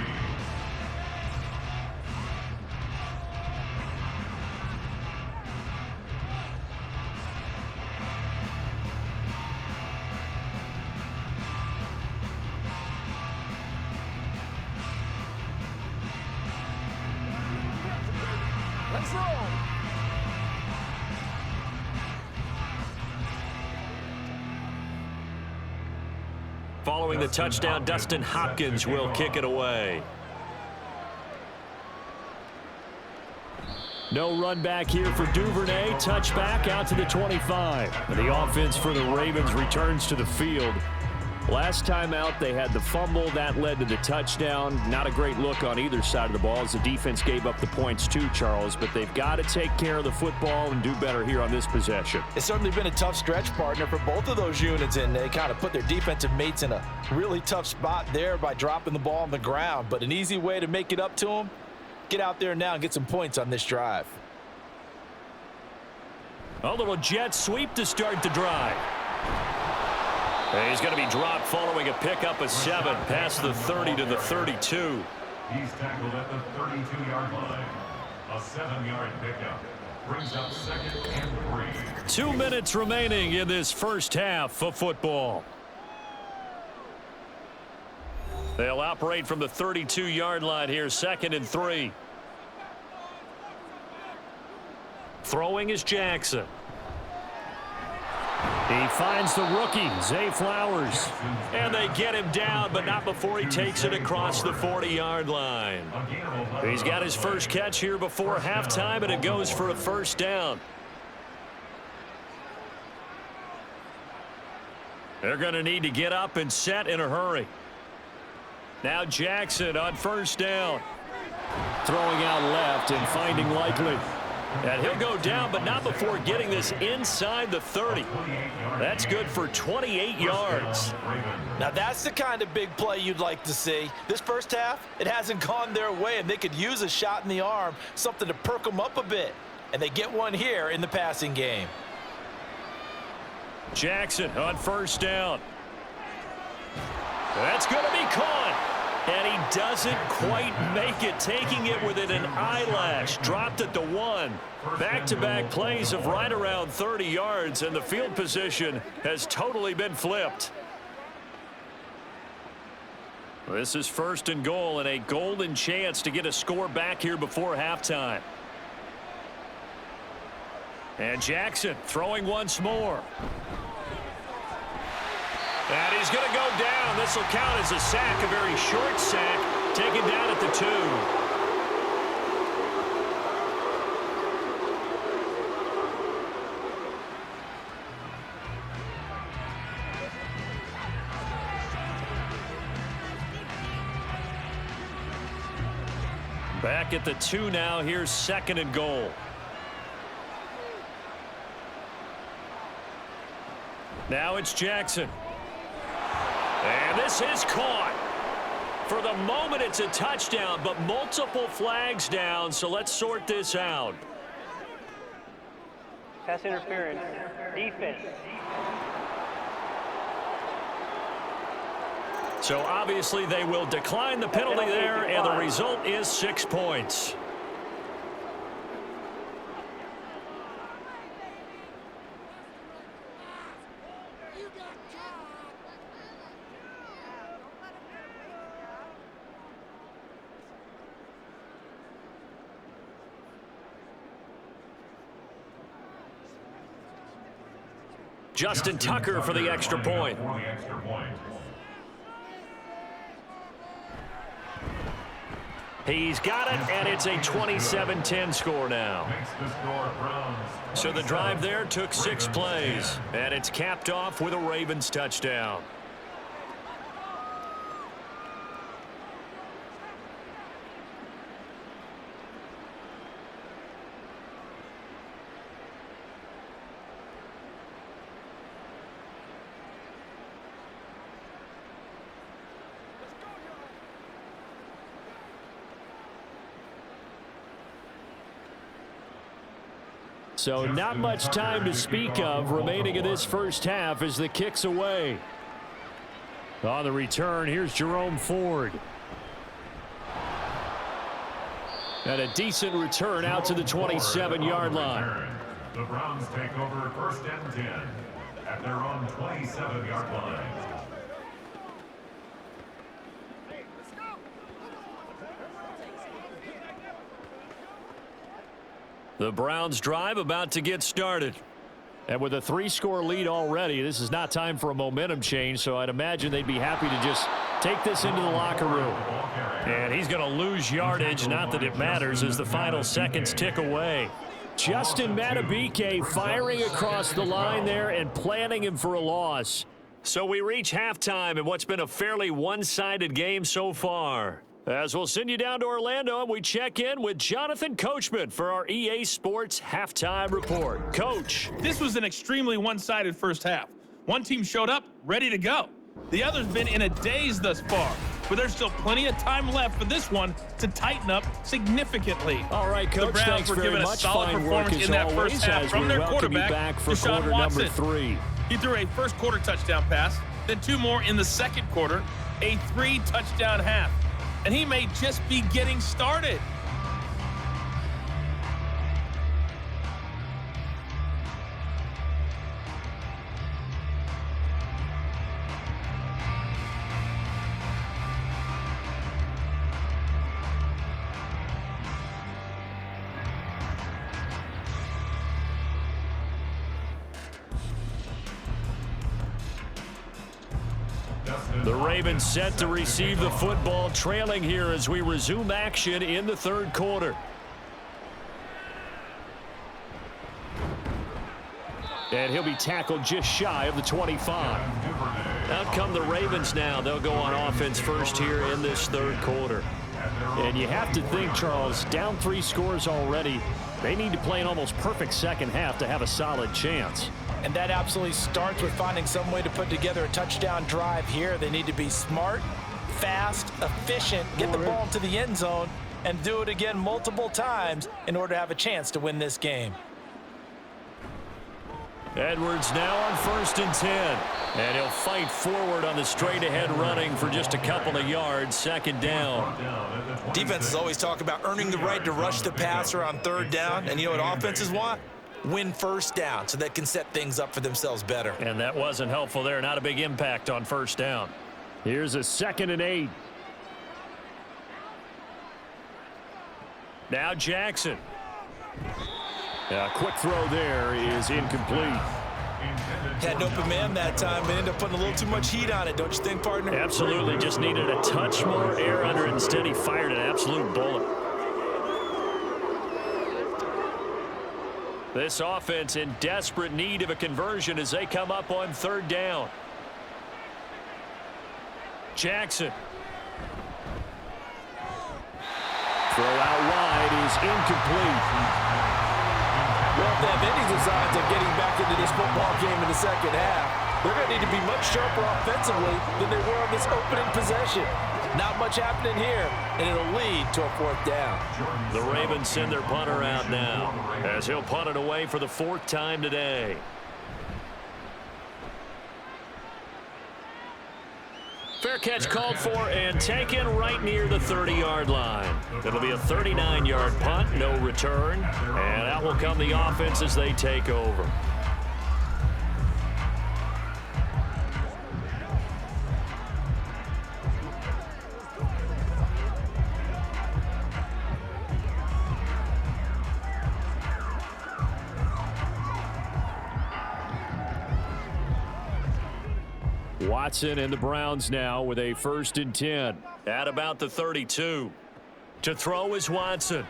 S4: Let's roll.
S2: Following the touchdown, Dustin Hopkins will kick it away. No run back here for Duvernay. Touchback out to the 25. The offense for the Ravens returns to the field. Last time out, they had the fumble. That led to the touchdown. Not a great look on either side of the ball as the defense gave up the points too, Charles. But they've got to take care of the football and do better here on this possession.
S3: It's certainly been a tough stretch, partner, for both of those units, and they kind of put their defensive mates in a really tough spot there by dropping the ball on the ground. But an easy way to make it up to them, get out there now and get some points on this drive.
S2: A little jet sweep to start the drive. He's going to be dropped following a pickup of 7 past the 30 to the 32.
S5: He's tackled at the 32-yard line. A 7-yard pickup brings up 2nd and 3.
S2: 2 minutes remaining in this first half of football. They'll operate from the 32-yard line here, 2nd and 3. Throwing is Jackson. He finds the rookie, Zay Flowers. And they get him down, but not before he takes it across the 40-yard line. He's got his first catch here before halftime, and it goes for a first down. They're going to need to get up and set in a hurry. Now Jackson on first down. Throwing out left and finding Likely. And he'll go down, but not before getting this inside the 30. That's good for 28 yards.
S3: Now that's the kind of big play you'd like to see. This first half, it hasn't gone their way, and they could use a shot in the arm, something to perk them up a bit. And they get one here in the passing game.
S2: Jackson on first down. That's going to be caught. And he doesn't quite make it, taking it within an eyelash. Dropped at the 1. Back-to-back plays of right around 30 yards, and the field position has totally been flipped. This is 1st and goal and a golden chance to get a score back here before halftime. And Jackson throwing once more. And he's going to go down. This will count as a sack, a very short sack, taken down at the 2. Back at the 2 now. Here's 2nd and goal. Now it's Jackson. And this is caught. For the moment, it's a touchdown, but multiple flags down, so let's sort this out.
S6: Pass interference. Defense.
S2: So obviously they will decline the penalty there, and the result is 6 points. Justin Tucker for the extra point. He's got it, and it's a 27-10 score now. So the drive there took 6 plays, and it's capped off with a Ravens touchdown. So not much time to speak of remaining in this first half as the kick's away. On the return, here's Jerome Ford. And a decent return out to the 27-yard line.
S5: The Browns take over 1st and 10 at their own 27-yard line.
S2: The Browns drive about to get started. And with a 3-score lead already, this is not time for a momentum change, so I'd imagine they'd be happy to just take this into the locker room. And he's going to lose yardage, not that it matters, as the final seconds tick away. Justin Madubuike firing across the line there and planning him for a loss. So we reach halftime in what's been a fairly one-sided game so far. As we'll send you down to Orlando, and we check in with Jonathan Coachman for our EA Sports Halftime Report. Coach.
S7: This was an extremely one-sided first half. One team showed up, ready to go. The other's been in a daze thus far, but there's still plenty of time left for this one to tighten up significantly.
S2: All right, Coach,
S7: the Browns
S2: thanks
S7: were
S2: very
S7: given
S2: much.
S7: a solid
S2: Fine
S7: performance
S2: work
S7: in that first half from their quarterback,
S2: back for
S7: Deshaun
S2: quarter
S7: Watson.
S2: number 3.
S7: He threw a first-quarter touchdown pass, then 2 more in the second quarter, a 3-touchdown half. And he may just be getting started.
S2: The Ravens set to receive the football, trailing here as we resume action in the third quarter. And he'll be tackled just shy of the 25. Out come the Ravens now. They'll go on offense first here in this third quarter. And you have to think, Charles, down 3 scores already. They need to play an almost perfect second half to have a solid chance.
S3: And that absolutely starts with finding some way to put together a touchdown drive here. They need to be smart, fast, efficient, get the ball to the end zone, and do it again multiple times in order to have a chance to win this game.
S2: Edwards now on 1st and 10. And he'll fight forward on the straight-ahead running for just a couple of yards, 2nd down.
S3: Defenses always talk about earning the right to rush the passer on 3rd down. And you know what offenses want? Win 1st down so they can set things up for themselves better.
S2: And that wasn't helpful there. Not a big impact on 1st down. Here's a 2nd and 8. Now Jackson. A quick throw there is incomplete.
S3: Had an open man that time, but ended up putting a little too much heat on it, don't you think, partner?
S2: Absolutely. Just needed a touch more air under it. Instead, he fired an absolute bullet. This offense in desperate need of a conversion as they come up on 3rd down. Jackson. Throw out wide is incomplete.
S8: Well, if they have any designs of getting back into this football game in the second half, they're going to need to be much sharper offensively than they were on this opening possession.
S3: Not much happening here, and it'll lead to a 4th down.
S2: The Ravens send their punter out now as he'll punt it away for the 4th time today. Fair catch called for and taken right near the 30-yard line. It'll be a 39-yard punt, no return, and out will come the offense as they take over. Watson and the Browns now with a 1st and 10 at about the 32. To throw is Watson.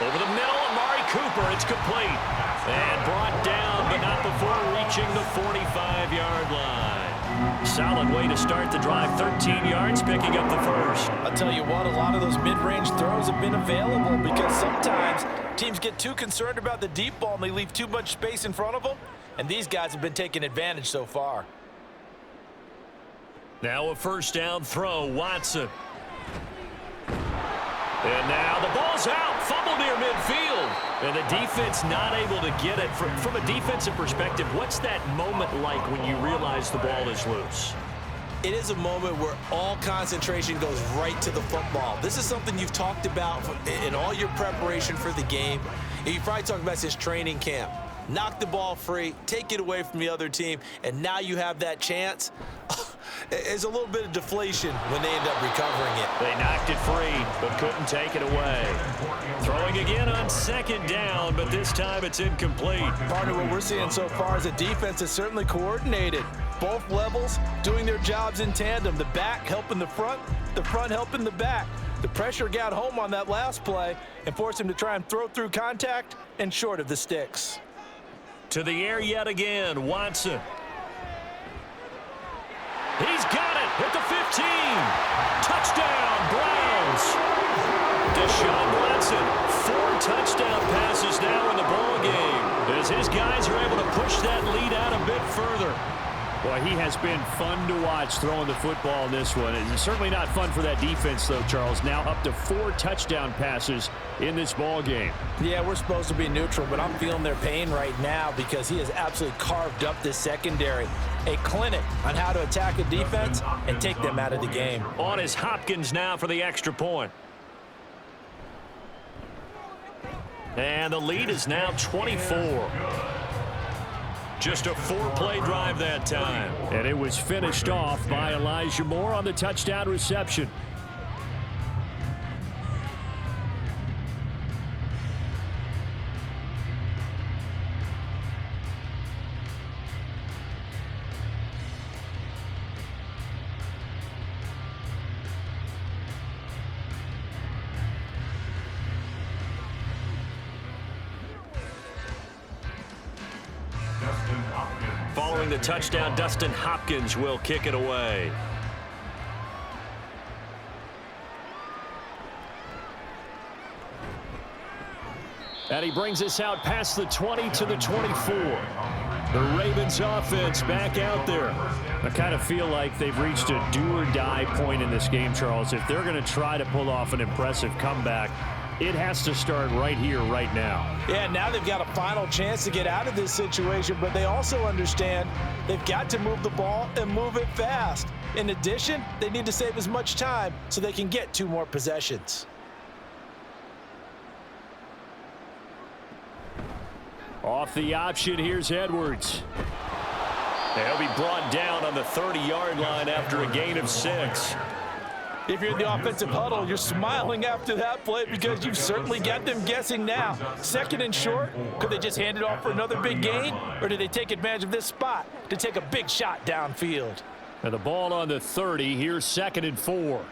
S2: Over the middle, Amari Cooper. It's complete. And brought down, but not before reaching the 45-yard line. Solid way to start the drive. 13 yards, picking up the 1st.
S3: I'll tell you what, a lot of those mid-range throws have been available because sometimes teams get too concerned about the deep ball and they leave too much space in front of them. And these guys have been taking advantage so far.
S2: Now a 1st down throw, Watson. And now the ball's out, fumble near midfield. And the defense not able to get it. From a defensive perspective, what's that moment like when you realize the ball is loose?
S3: It is a moment where all concentration goes right to the football. This is something you've talked about in all your preparation for the game. And you probably talked about since training camp. Knock the ball free, take it away from the other team, and now you have that chance. There's a little bit of deflation when they end up recovering it.
S2: They knocked it free, but couldn't take it away. Throwing again on 2nd down, but this time it's incomplete.
S3: Partner, what we're seeing so far is a defense is certainly coordinated. Both levels doing their jobs in tandem. The back helping the front helping the back. The pressure got home on that last play and forced him to try and throw through contact and short of the sticks.
S2: To the air yet again, Watson. He's got it at the 15. Touchdown, Browns. Deshaun Watson, 4 touchdown passes now in the ball game as his guys are able to push that lead out a bit further. Boy, he has been fun to watch throwing the football in this one. It's certainly not fun for that defense, though, Charles. Now up to 4 touchdown passes in this ball game.
S3: Yeah, we're supposed to be neutral, but I'm feeling their pain right now because he has absolutely carved up this secondary. A clinic on how to attack a defense and take them out of the game.
S2: On is Hopkins now for the extra point. And the lead is now 24. Just a 4-play drive that time. And it was finished off by Elijah Moore on the touchdown reception. Following the touchdown, Dustin Hopkins will kick it away. And he brings us out past the 20 to the 24. The Ravens offense back out there. I kind of feel like they've reached a do-or-die point in this game, Charles. If they're going to try to pull off an impressive comeback, it has to start right here, right now.
S3: Yeah, now they've got a final chance to get out of this situation, but they also understand they've got to move the ball and move it fast. In addition, they need to save as much time so they can get 2 more possessions.
S2: Off the option, here's Edwards. He'll be brought down on the 30-yard line after a gain of 6.
S3: If you're in the offensive huddle, you're smiling after that play because you've certainly got them guessing now. 2nd and short, could they just hand it off for another big gain? Or do they take advantage of this spot to take a big shot downfield?
S2: And the ball on the 30, here's 2nd and 4.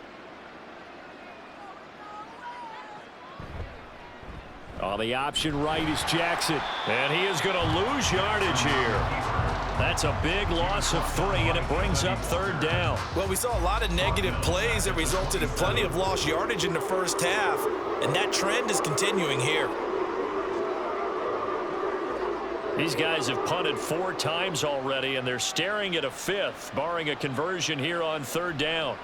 S2: On the option right is Jackson. And he is going to lose yardage here. That's a big loss of 3, and it brings up 3rd down.
S3: Well, we saw a lot of negative plays that resulted in plenty of lost yardage in the first half, and that trend is continuing here.
S2: These guys have punted 4 times already, and they're staring at a 5th, barring a conversion here on 3rd down.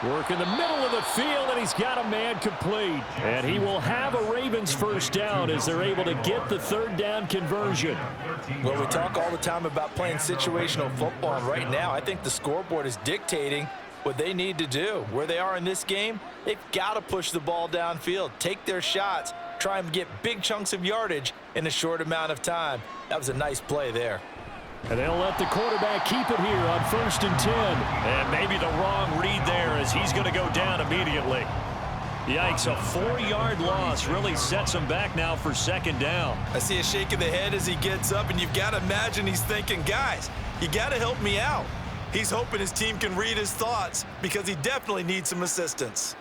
S2: Work in the middle of the field, and he's got a man complete. And he will have a Ravens first down as they're able to get the 3rd down conversion.
S3: Well, we talk all the time about playing situational football, and right now I think the scoreboard is dictating what they need to do. Where they are in this game, they've got to push the ball downfield, take their shots, try and get big chunks of yardage in a short amount of time. That was a nice play there.
S2: And they'll let the quarterback keep it here on 1st and 10. And maybe the wrong read there as he's going to go down immediately. Yikes, a 4-yard loss really sets him back now for 2nd down.
S3: I see a shake of the head as he gets up, and you've got to imagine he's thinking, guys, you got to help me out. He's hoping his team can read his thoughts because he definitely needs some assistance.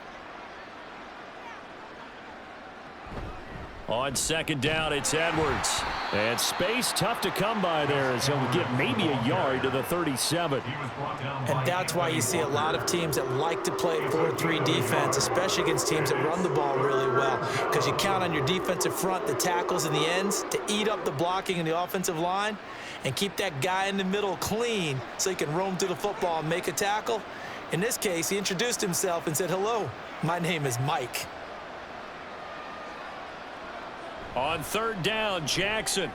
S2: On 2nd down, it's Edwards. And space tough to come by there as he'll get maybe a yard to the 37.
S3: And that's why you see a lot of teams that like to play 4-3 defense, especially against teams that run the ball really well, because you count on your defensive front, the tackles and the ends, to eat up the blocking in the offensive line and keep that guy in the middle clean so he can roam to the football and make a tackle. In this case, he introduced himself and said, "Hello, my name is Mike."
S2: On 3rd down, Jackson.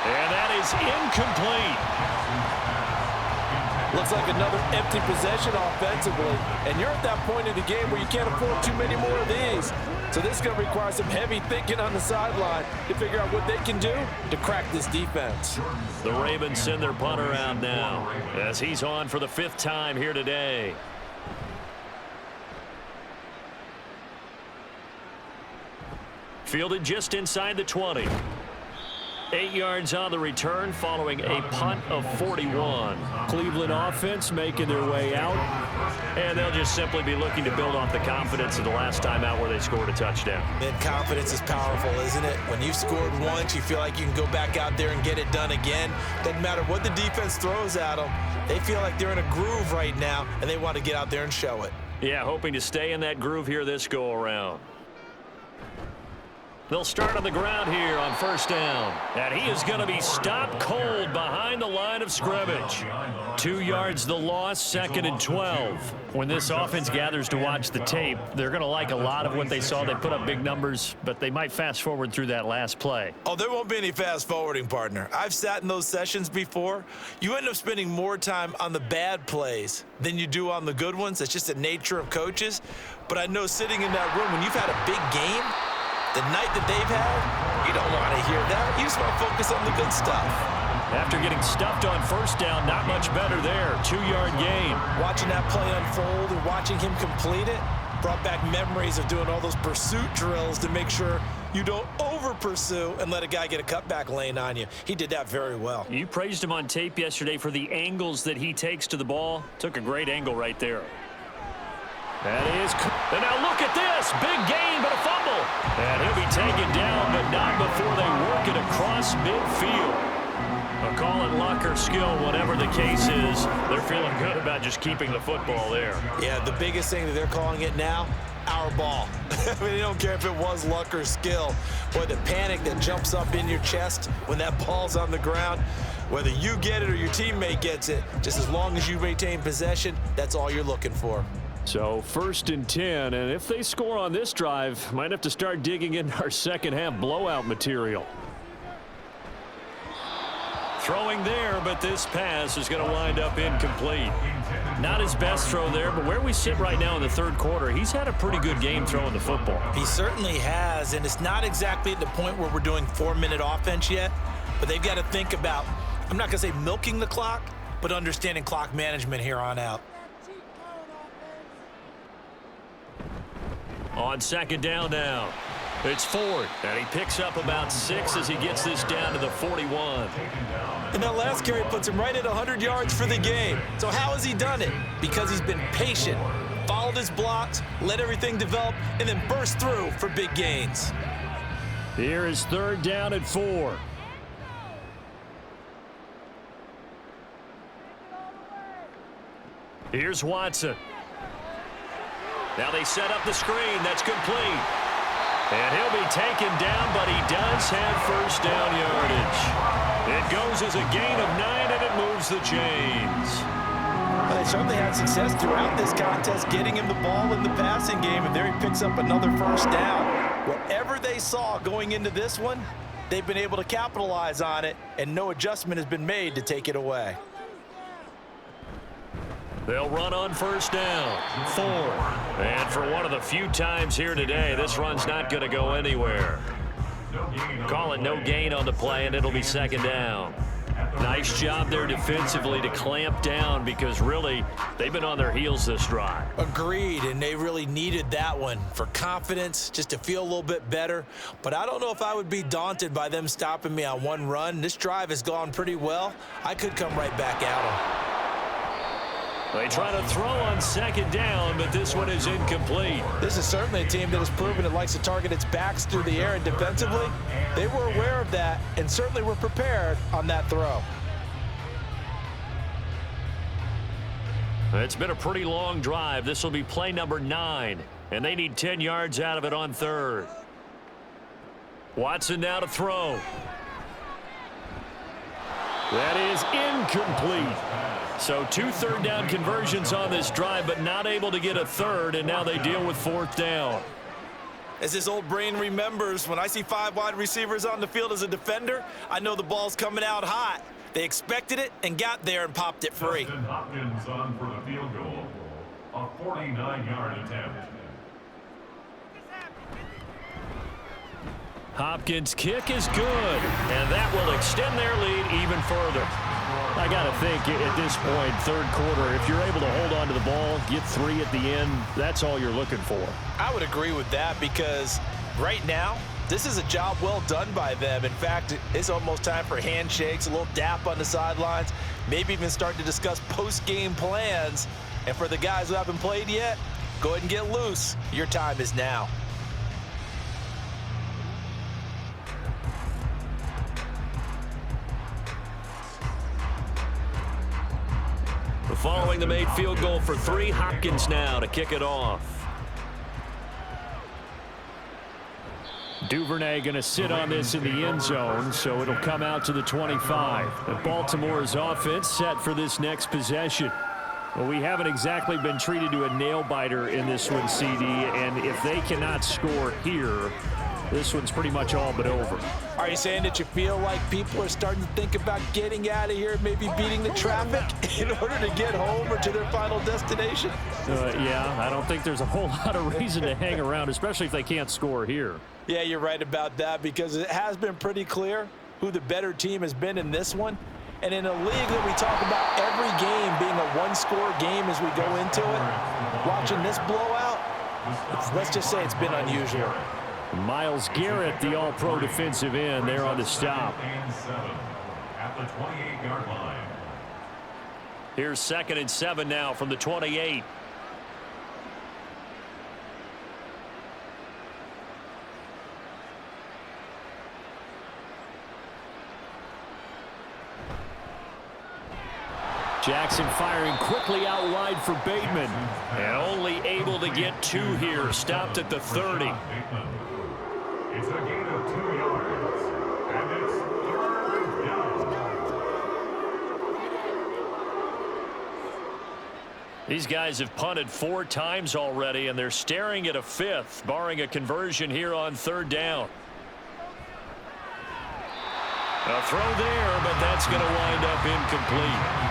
S2: And that is incomplete.
S8: Looks like another empty possession offensively. And you're at that point in the game where you can't afford too many more of these. So this is going to require some heavy thinking on the sideline to figure out what they can do to crack this defense.
S2: The Ravens send their punter out now as he's on for the 5th time here today. Fielded just inside the 20. 8 yards on the return following a punt of 41. Cleveland offense making their way out. And they'll just simply be looking to build off the confidence of the last time out where they scored a touchdown.
S3: And confidence is powerful, isn't it? When you've scored once, you feel like you can go back out there and get it done again. Doesn't matter what the defense throws at them. They feel like they're in a groove right now, and they want to get out there and show it.
S2: Yeah, hoping to stay in that groove here this go-around. They'll start on the ground here on 1st down. And he is going to be stopped cold behind the line of scrimmage. 2 yards the loss, 2nd and 12. When this offense gathers to watch the tape, they're going to like a lot of what they saw. They put up big numbers, but they might fast forward through that last play.
S3: Oh, there won't be any fast forwarding, partner. I've sat in those sessions before. You end up spending more time on the bad plays than you do on the good ones. That's just the nature of coaches. But I know sitting in that room, when you've had a big game, the night that they've had, you don't want to hear that. You just want to focus on the good stuff.
S2: After getting stuffed on 1st down, not much better there. 2-yard gain.
S3: Watching that play unfold and watching him complete it brought back memories of doing all those pursuit drills to make sure you don't over-pursue and let a guy get a cutback lane on you. He did that very well.
S2: You praised him on tape yesterday for the angles that he takes to the ball. Took a great angle right there. That is, and now look at this, big gain, but a fumble. And he'll be taken down, but not before they work it across midfield. Call it luck or skill, whatever the case is, they're feeling good about just keeping the football there.
S3: Yeah, the biggest thing that they're calling it now, our ball. I mean, they don't care if it was luck or skill. Boy, the panic that jumps up in your chest when that ball's on the ground, whether you get it or your teammate gets it, just as long as you maintain possession, that's all you're looking for.
S2: So 1st and 10, and if they score on this drive, might have to start digging into our second half blowout material. Throwing there, but this pass is going to wind up incomplete. Not his best throw there, but where we sit right now in the 3rd quarter, he's had a pretty good game throwing the football.
S3: He certainly has, and it's not exactly at the point where we're doing 4-minute offense yet, but they've got to think about, I'm not going to say milking the clock, but understanding clock management here on out.
S2: On 2nd down now, it's Ford, and he picks up about 6 as he gets this down to the 41.
S3: And that last carry puts him right at 100 yards for the game. So how has he done it? Because he's been patient, followed his blocks, let everything develop, and then burst through for big gains.
S2: Here is 3rd down at 4. Here's Watson. Now they set up the screen. That's complete. And he'll be taken down, but he does have first down yardage. It goes as a gain of 9, and it moves the chains.
S3: Well, they certainly had success throughout this contest, getting him the ball in the passing game, and there he picks up another first down. Whatever they saw going into this one, they've been able to capitalize on it, and no adjustment has been made to take it away.
S2: They'll run on first down. 4. And for one of the few times here today, this run's not going to go anywhere. Call it no gain on the play, and it'll be second down. Nice job there defensively to clamp down, because really they've been on their heels this drive.
S3: Agreed, and they really needed that one for confidence, just to feel a little bit better. But I don't know if I would be daunted by them stopping me on one run. This drive has gone pretty well. I could come right back at them.
S2: They try to throw on second down, but this one is incomplete.
S3: This is certainly a team that has proven it likes to target its backs through the air, and defensively, they were aware of that and certainly were prepared on that throw.
S2: It's been a pretty long drive. This will be play number 9, and they need 10 yards out of it on third. Watson now to throw. That is incomplete. So 2 third-down conversions on this drive, but not able to get a third, and now they deal with fourth down.
S3: As this old brain remembers, when I see 5 wide receivers on the field as a defender, I know the ball's coming out hot. They expected it and got there and popped it free.
S5: Justin Hopkins on for the field goal. A 49-yard attempt.
S2: Hopkins' kick is good, and that will extend their lead even further. I got to think at this point, third quarter, if you're able to hold on to the ball, get 3 at the end, that's all you're looking for.
S3: I would agree with that, because right now, this is a job well done by them. In fact, it's almost time for handshakes, a little dap on the sidelines, maybe even start to discuss post-game plans. And for the guys who haven't played yet, go ahead and get loose. Your time is now.
S2: Following the made field goal for 3, Hopkins now to kick it off. Duvernay going to sit on this in the end zone, so it'll come out to the 25. And Baltimore's offense set for this next possession. Well, we haven't exactly been treated to a nail-biter in this one, CD, and if they cannot score here, this one's pretty much all but over.
S3: Are you saying that you feel like people are starting to think about getting out of here, maybe beating the traffic in order to get home or to their final destination?
S2: Yeah, I don't think there's a whole lot of reason to hang around, especially if they can't score here.
S3: Yeah, you're right about that, because it has been pretty clear who the better team has been in this one. And in a league that we talk about every game being a one-score game as we go into it, watching this blowout, let's just say it's been unusual.
S2: Myles Garrett, the all-pro defensive end, there on the stop.
S5: At the 28-yard line.
S2: Here's 2nd and 7 now from the 28. Jackson firing quickly out wide for Bateman. And only able to get 2 here. Stopped at the 30.
S5: It's a gain of 2 yards. And it's third down.
S2: These guys have punted 4 times already, and they're staring at a 5th, barring a conversion here on 3rd down. A throw there, but that's going to wind up incomplete.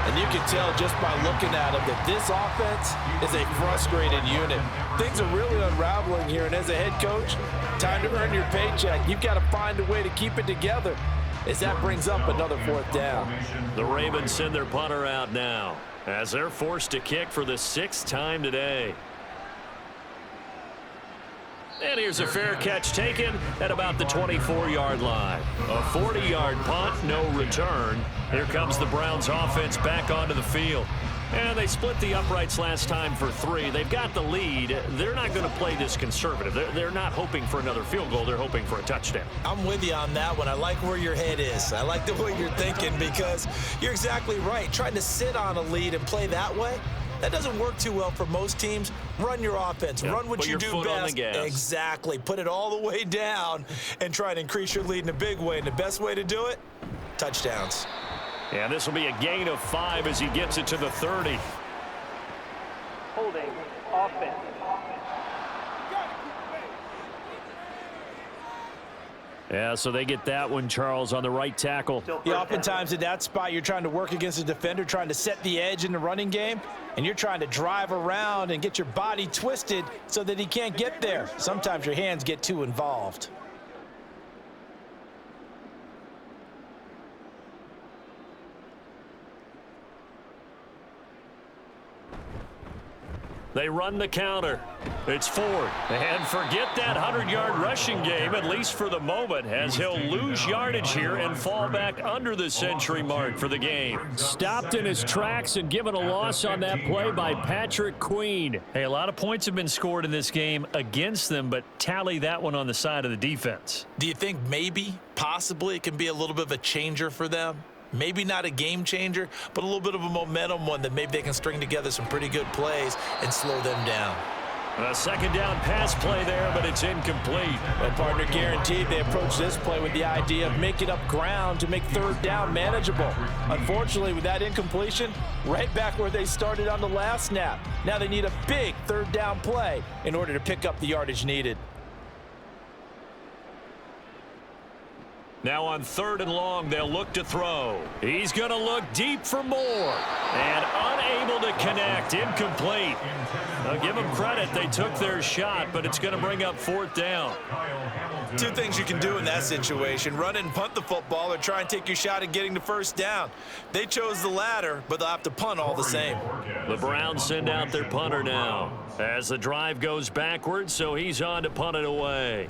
S3: And you can tell just by looking at them that this offense is a frustrated unit. Things are really unraveling here, and as a head coach, time to earn your paycheck. You've got to find a way to keep it together as that brings up another 4th down.
S2: The Ravens send their punter out now as they're forced to kick for the 6th time today. And here's a fair catch taken at about the 24-yard line. A 40-yard punt, no return. Here comes the Browns offense back onto the field. And they split the uprights last time for 3. They've got the lead. They're not going to play this conservative. They're not hoping for another field goal. They're hoping for a touchdown.
S3: I'm with you on that one. I like where your head is. I like the way you're thinking, because you're exactly right. Trying to sit on a lead and play that way, That doesn't work too well for most teams. Run your offense. Run what you do
S2: foot
S3: best.
S2: on the gas.
S3: Exactly. Put it all the way down and try to increase your lead in a big way. And the best way to do it, touchdowns.
S2: And this will be a gain of 5 as he gets it to the 30.
S6: Holding. Offense.
S2: Yeah, so they get that one, Charles, on the right tackle.
S3: Yeah, oftentimes in that spot, you're trying to work against a defender, trying to set the edge in the running game, and you're trying to drive around and get your body twisted so that he can't get there. Sometimes your hands get too involved.
S2: They run the counter. It's Ford. And forget that 100-yard rushing game, at least for the moment, as he'll lose yardage here and fall back under the century mark for the game. Stopped in his tracks and given a loss on that play by Patrick Queen. Hey, a lot of points have been scored in this game against them, but tally that one on the side of the defense.
S3: Do you think maybe, possibly, it can be a little bit of a changer for them? Maybe not a game changer, but a little bit of a momentum one that maybe they can string together some pretty good plays and slow them down.
S2: A second down pass play there, but it's incomplete.
S8: Well, partner, guaranteed they approach this play with the idea of making up ground to make third down manageable. Unfortunately, with that incompletion, right back where they started on the last snap. Now they need a big third down play in order to pick up the yardage needed.
S2: Now on 3rd and long, they'll look to throw. He's going to look deep for more. And unable to connect. Incomplete. I'll give them credit. They took their shot, but it's going to bring up 4th down.
S3: Two things you can do in that situation. Run and punt the football or try and take your shot at getting the first down. They chose the latter, but they'll have to punt all the same.
S2: The Browns send out their punter now as the drive goes backwards, so he's on to punt it away.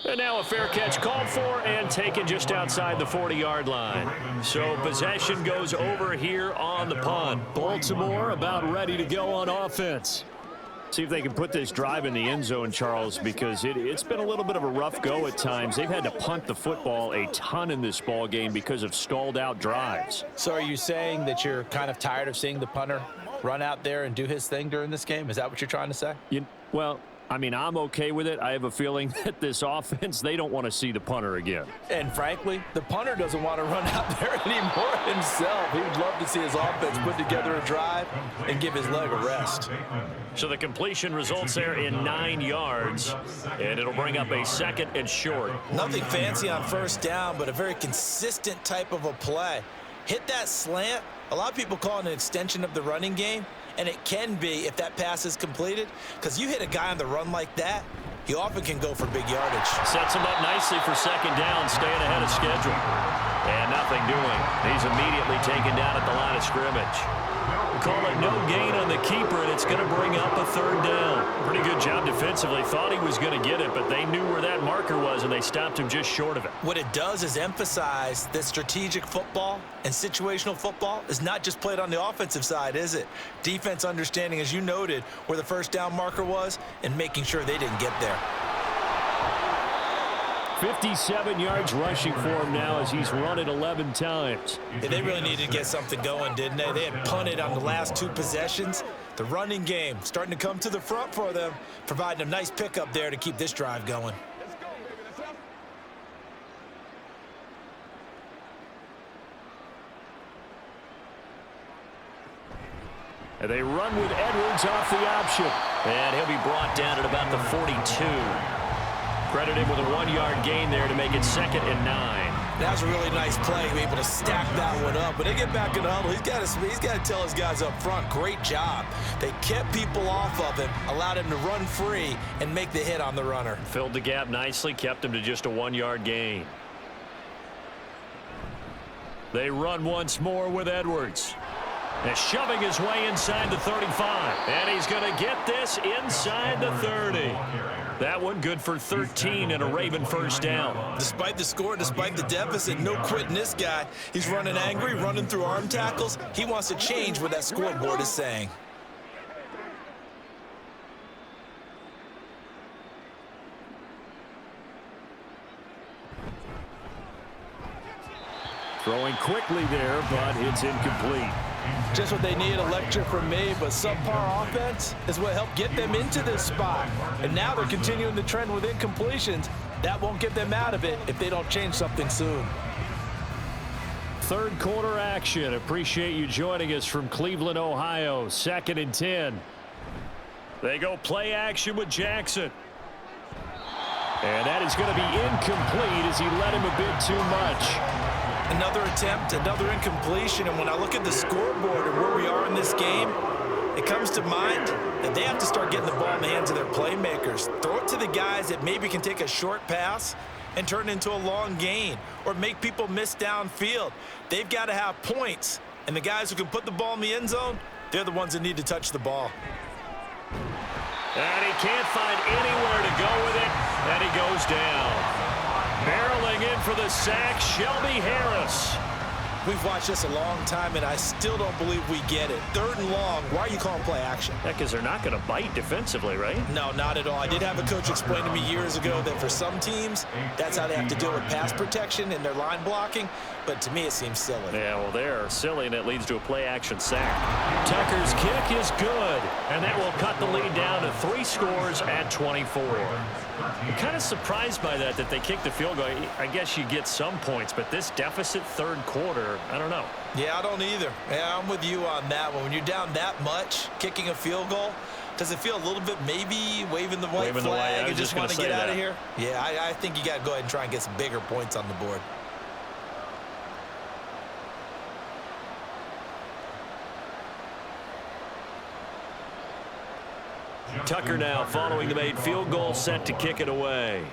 S2: And now a fair catch called for and taken just outside the 40-yard line. So possession goes over here on the punt. Baltimore about ready to go on offense. See if they can put this drive in the end zone, Charles, because it's been a little bit of a rough go at times. They've had to punt the football a ton in this ball game because of stalled-out drives.
S3: So are you saying that you're kind of tired of seeing the punter run out there and do his thing during this game? Is that what you're trying to say?
S2: Well, I mean, I'm okay with it. I have a feeling that this offense, they don't want to see the punter again.
S3: And frankly, the punter doesn't want to run out there anymore himself. He would love to see his offense put together a drive and give his leg a rest.
S2: So the completion results there in 9 yards, and it'll bring up a 2nd and short.
S3: Nothing fancy on first down, but a very consistent type of a play. Hit that slant. A lot of people call it an extension of the running game. And it can be if that pass is completed, because you hit a guy on the run like that, he often can go for big yardage.
S2: Sets him up nicely for 2nd down, staying ahead of schedule. And nothing doing. He's immediately taken down at the line of scrimmage. Call it no gain on the keeper, and it's going to bring up a 3rd down. Pretty good job defensively. Thought he was going to get it, but they knew where that marker was, and they stopped him just short of it.
S3: What it does is emphasize that strategic football and situational football is not just played on the offensive side, is it? Defense understanding, as you noted, where the first down marker was and making sure they didn't get there.
S2: 57 yards rushing for him now as he's run it 11 times.
S3: Yeah, they really needed to get something going, didn't they? They had punted on the last 2 possessions. The running game starting to come to the front for them, providing a nice pickup there to keep this drive going.
S2: And they run with Edwards off the option. And he'll be brought down at about the 42. Credit him with a 1-yard gain there to make it 2nd and 9.
S3: That was a really nice play, able to stack that one up. But they get back in the huddle. He's got to tell his guys up front, great job. They kept people off of him, allowed him to run free and make the hit on the runner.
S2: Filled the gap nicely, kept him to just a 1-yard gain. They run once more with Edwards. And shoving his way inside the 35. And he's going to get this inside the 30. That one good for 13 and a Raven first down.
S3: Despite the score, despite the deficit, no quitting this guy. He's running angry, running through arm tackles. He wants to change what that scoreboard is saying.
S2: Throwing quickly there, but it's incomplete.
S3: Just what they need, a lecture from me, but subpar offense is what helped get them into this spot. And now they're continuing the trend with incompletions. That won't get them out of it if they don't change something soon.
S2: Third quarter action. Appreciate you joining us from Cleveland, Ohio. 2nd and 10. They go play action with Jackson. And that is going to be incomplete as he led him a bit too much.
S3: Another attempt, another incompletion, and when I look at the scoreboard and where we are in this game, it comes to mind that they have to start getting the ball in the hands of their playmakers. Throw it to the guys that maybe can take a short pass and turn it into a long gain or make people miss downfield. They've got to have points, and the guys who can put the ball in the end zone, they're the ones that need to touch the ball.
S2: And he can't find anywhere to go with it, and he goes down. Barreling in for the sack, Shelby Harris.
S3: We've watched this a long time, and I still don't believe we get it. 3rd and long, why are you calling play action?
S2: Yeah, because they're not going to bite defensively, right?
S3: No, not at all. I did have a coach explain to me years ago that for some teams, that's how they have to deal with pass protection and their line blocking. But to me, it seems silly.
S2: Yeah, well, they're silly, and it leads to a play-action sack. Tucker's kick is good, and that will cut the lead down to 3 scores at 24. I'm kind of surprised by that they kicked the field goal. I guess you get some points, but this deficit 3rd quarter, I don't know.
S3: Yeah, I don't either. Yeah, I'm with you on that one. When you're down that much, kicking a field goal, does it feel a little bit maybe waving the white flag and just want to get out of here? Yeah, I think you got to go ahead and try and get some bigger points on the board.
S2: Tucker now following the made field goal, set to kick it away.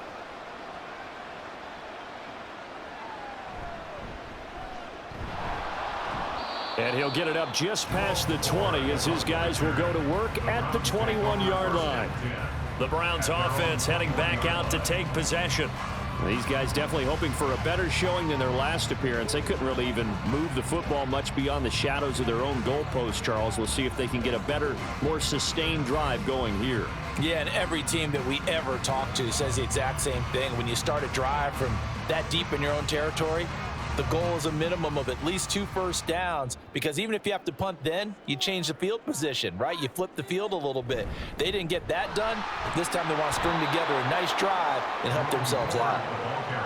S2: And he'll get it up just past the 20 as his guys will go to work at the 21-yard line. The Browns offense heading back out to take possession. These guys definitely hoping for a better showing than their last appearance. They couldn't really even move the football much beyond the shadows of their own goalpost, Charles. We'll see if they can get a better, more sustained drive going here.
S3: Yeah, and every team that we ever talk to says the exact same thing. When you start a drive from that deep in your own territory, the goal is a minimum of at least 2 first downs, because even if you have to punt then, you change the field position, right? You flip the field a little bit. They didn't get that done. This time they want to string together a nice drive and help themselves out.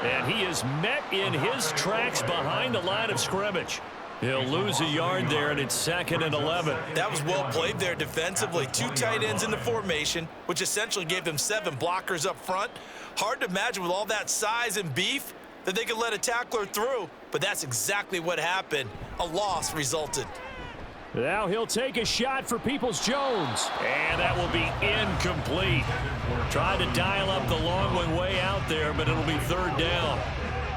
S2: And he is met in his tracks behind the line of scrimmage. He'll lose a yard there, and it's 2nd and 11.
S3: That was well played there defensively. 2 tight ends in the formation, which essentially gave them 7 blockers up front. Hard to imagine with all that size and beef that they could let a tackler through, but that's exactly what happened. A loss resulted.
S2: Now he'll take a shot for Peoples-Jones, and that will be incomplete. Tried to dial up the long one way out there, but it'll be 3rd down.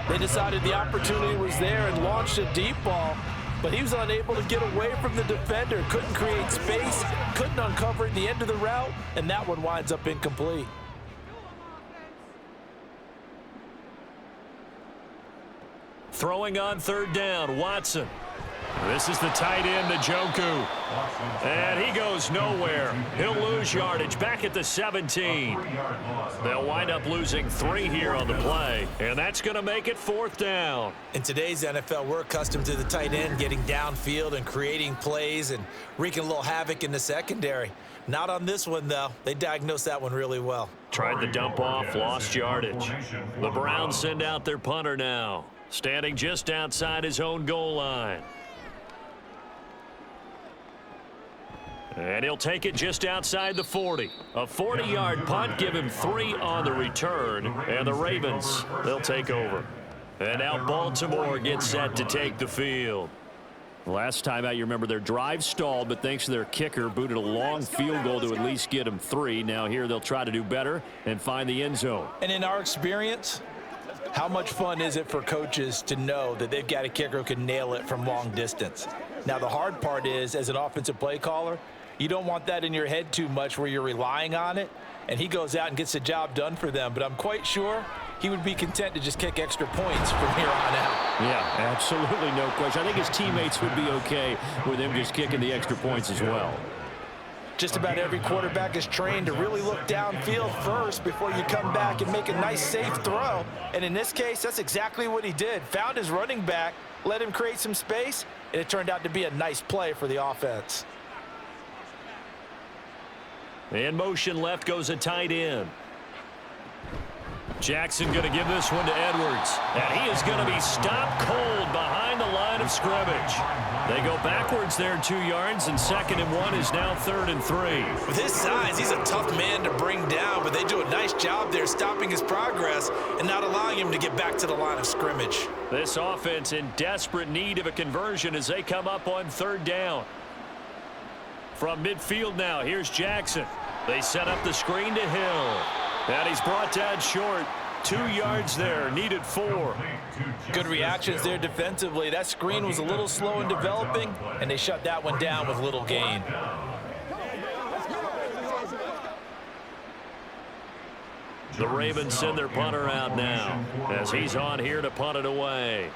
S8: They decided the opportunity was there and launched a deep ball, but he was unable to get away from the defender, couldn't create space, couldn't uncover the end of the route, and that one winds up incomplete.
S2: Throwing on 3rd down, Watson. This is the tight end, Njoku. And he goes nowhere. He'll lose yardage back at the 17. They'll wind up losing 3 here on the play, and that's going to make it 4th down.
S3: In today's NFL, we're accustomed to the tight end getting downfield and creating plays and wreaking a little havoc in the secondary. Not on this one, though. They diagnosed that one really well.
S2: Tried the dump off, lost yardage. The Browns send out their punter now, standing just outside his own goal line. And he'll take it just outside the 40. A 40-yard punt, give him 3 on the return. And the Ravens, they'll take over. And now Baltimore gets set to take the field. Last time out, you remember their drive stalled, but thanks to their kicker, booted a long field goal to at least get them 3. Now here they'll try to do better and find the end zone.
S3: And in our experience, how much fun is it for coaches to know that they've got a kicker who can nail it from long distance? Now, the hard part is, as an offensive play caller, you don't want that in your head too much where you're relying on it, and he goes out and gets the job done for them. But I'm quite sure he would be content to just kick extra points from here on out.
S2: Yeah, absolutely no question. I think his teammates would be okay with him just kicking the extra points as well.
S3: Just about every quarterback is trained to really look downfield first before you come back and make a nice, safe throw. And in this case, that's exactly what he did. Found his running back, let him create some space, and it turned out to be a nice play for the offense.
S2: In motion left goes a tight end. Jackson going to give this one to Edwards. And he is going to be stopped cold behind the line of scrimmage. They go backwards there 2 yards, and 2nd and 1 is now 3rd and 3.
S3: With his size, he's a tough man to bring down, but they do a nice job there stopping his progress and not allowing him to get back to the line of scrimmage.
S2: This offense in desperate need of a conversion as they come up on 3rd down. From midfield now, here's Jackson. They set up the screen to Hill. And he's brought down short. 2 yards there, needed 4.
S3: Good reactions there defensively. That screen was a little slow in developing, and they shut that one down with little gain.
S2: The Ravens send their punter out now as he's on here to punt it away.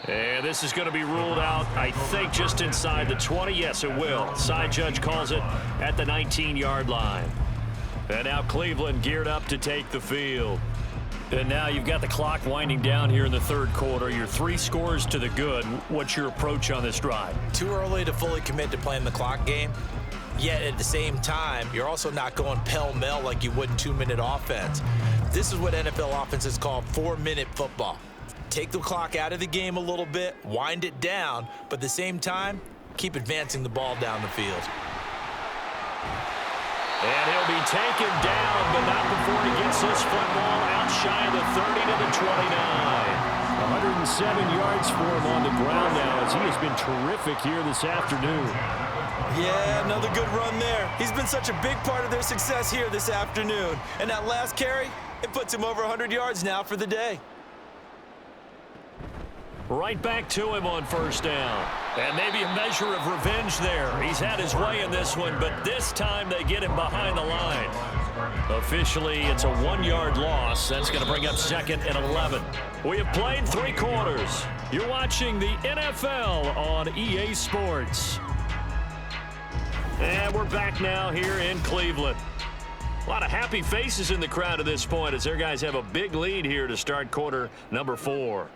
S2: And this is going to be ruled out, I think, just inside the 20. Yes, it will. Side judge calls it at the 19-yard line. And now Cleveland geared up to take the field. And now you've got the clock winding down here in the 3rd quarter. You're 3 scores to the good. What's your approach on this drive?
S3: Too early to fully commit to playing the clock game. Yet at the same time, you're also not going pell-mell like you would in 2-minute offense. This is what NFL offenses call 4-minute football. Take the clock out of the game a little bit, wind it down, but at the same time, keep advancing the ball down the field.
S2: And he'll be taken down, but not before he gets this football out shy of the 30 to the 29. 107 yards for him on the ground now as he has been terrific here this afternoon.
S3: Yeah, another good run there. He's been such a big part of their success here this afternoon. And that last carry, it puts him over 100 yards now for the day.
S2: Right back to him on 1st down. And maybe a measure of revenge there. He's had his way in this one, but this time they get him behind the line. Officially, it's a 1-yard loss. That's going to bring up 2nd and 11. We have played 3 quarters. You're watching the NFL on EA Sports. And we're back now here in Cleveland. A lot of happy faces in the crowd at this point as their guys have a big lead here to start quarter number 4.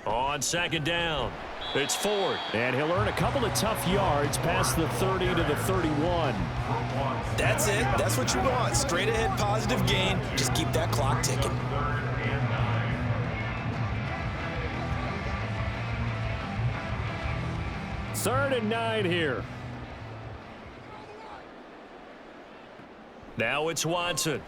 S2: On 2nd down, it's Ford.
S9: And he'll earn a couple of tough yards past the 30 to the 31.
S3: That's it. That's what you want. Straight ahead positive gain. Just keep that clock ticking.
S2: Third and 9 here. Now it's Watson.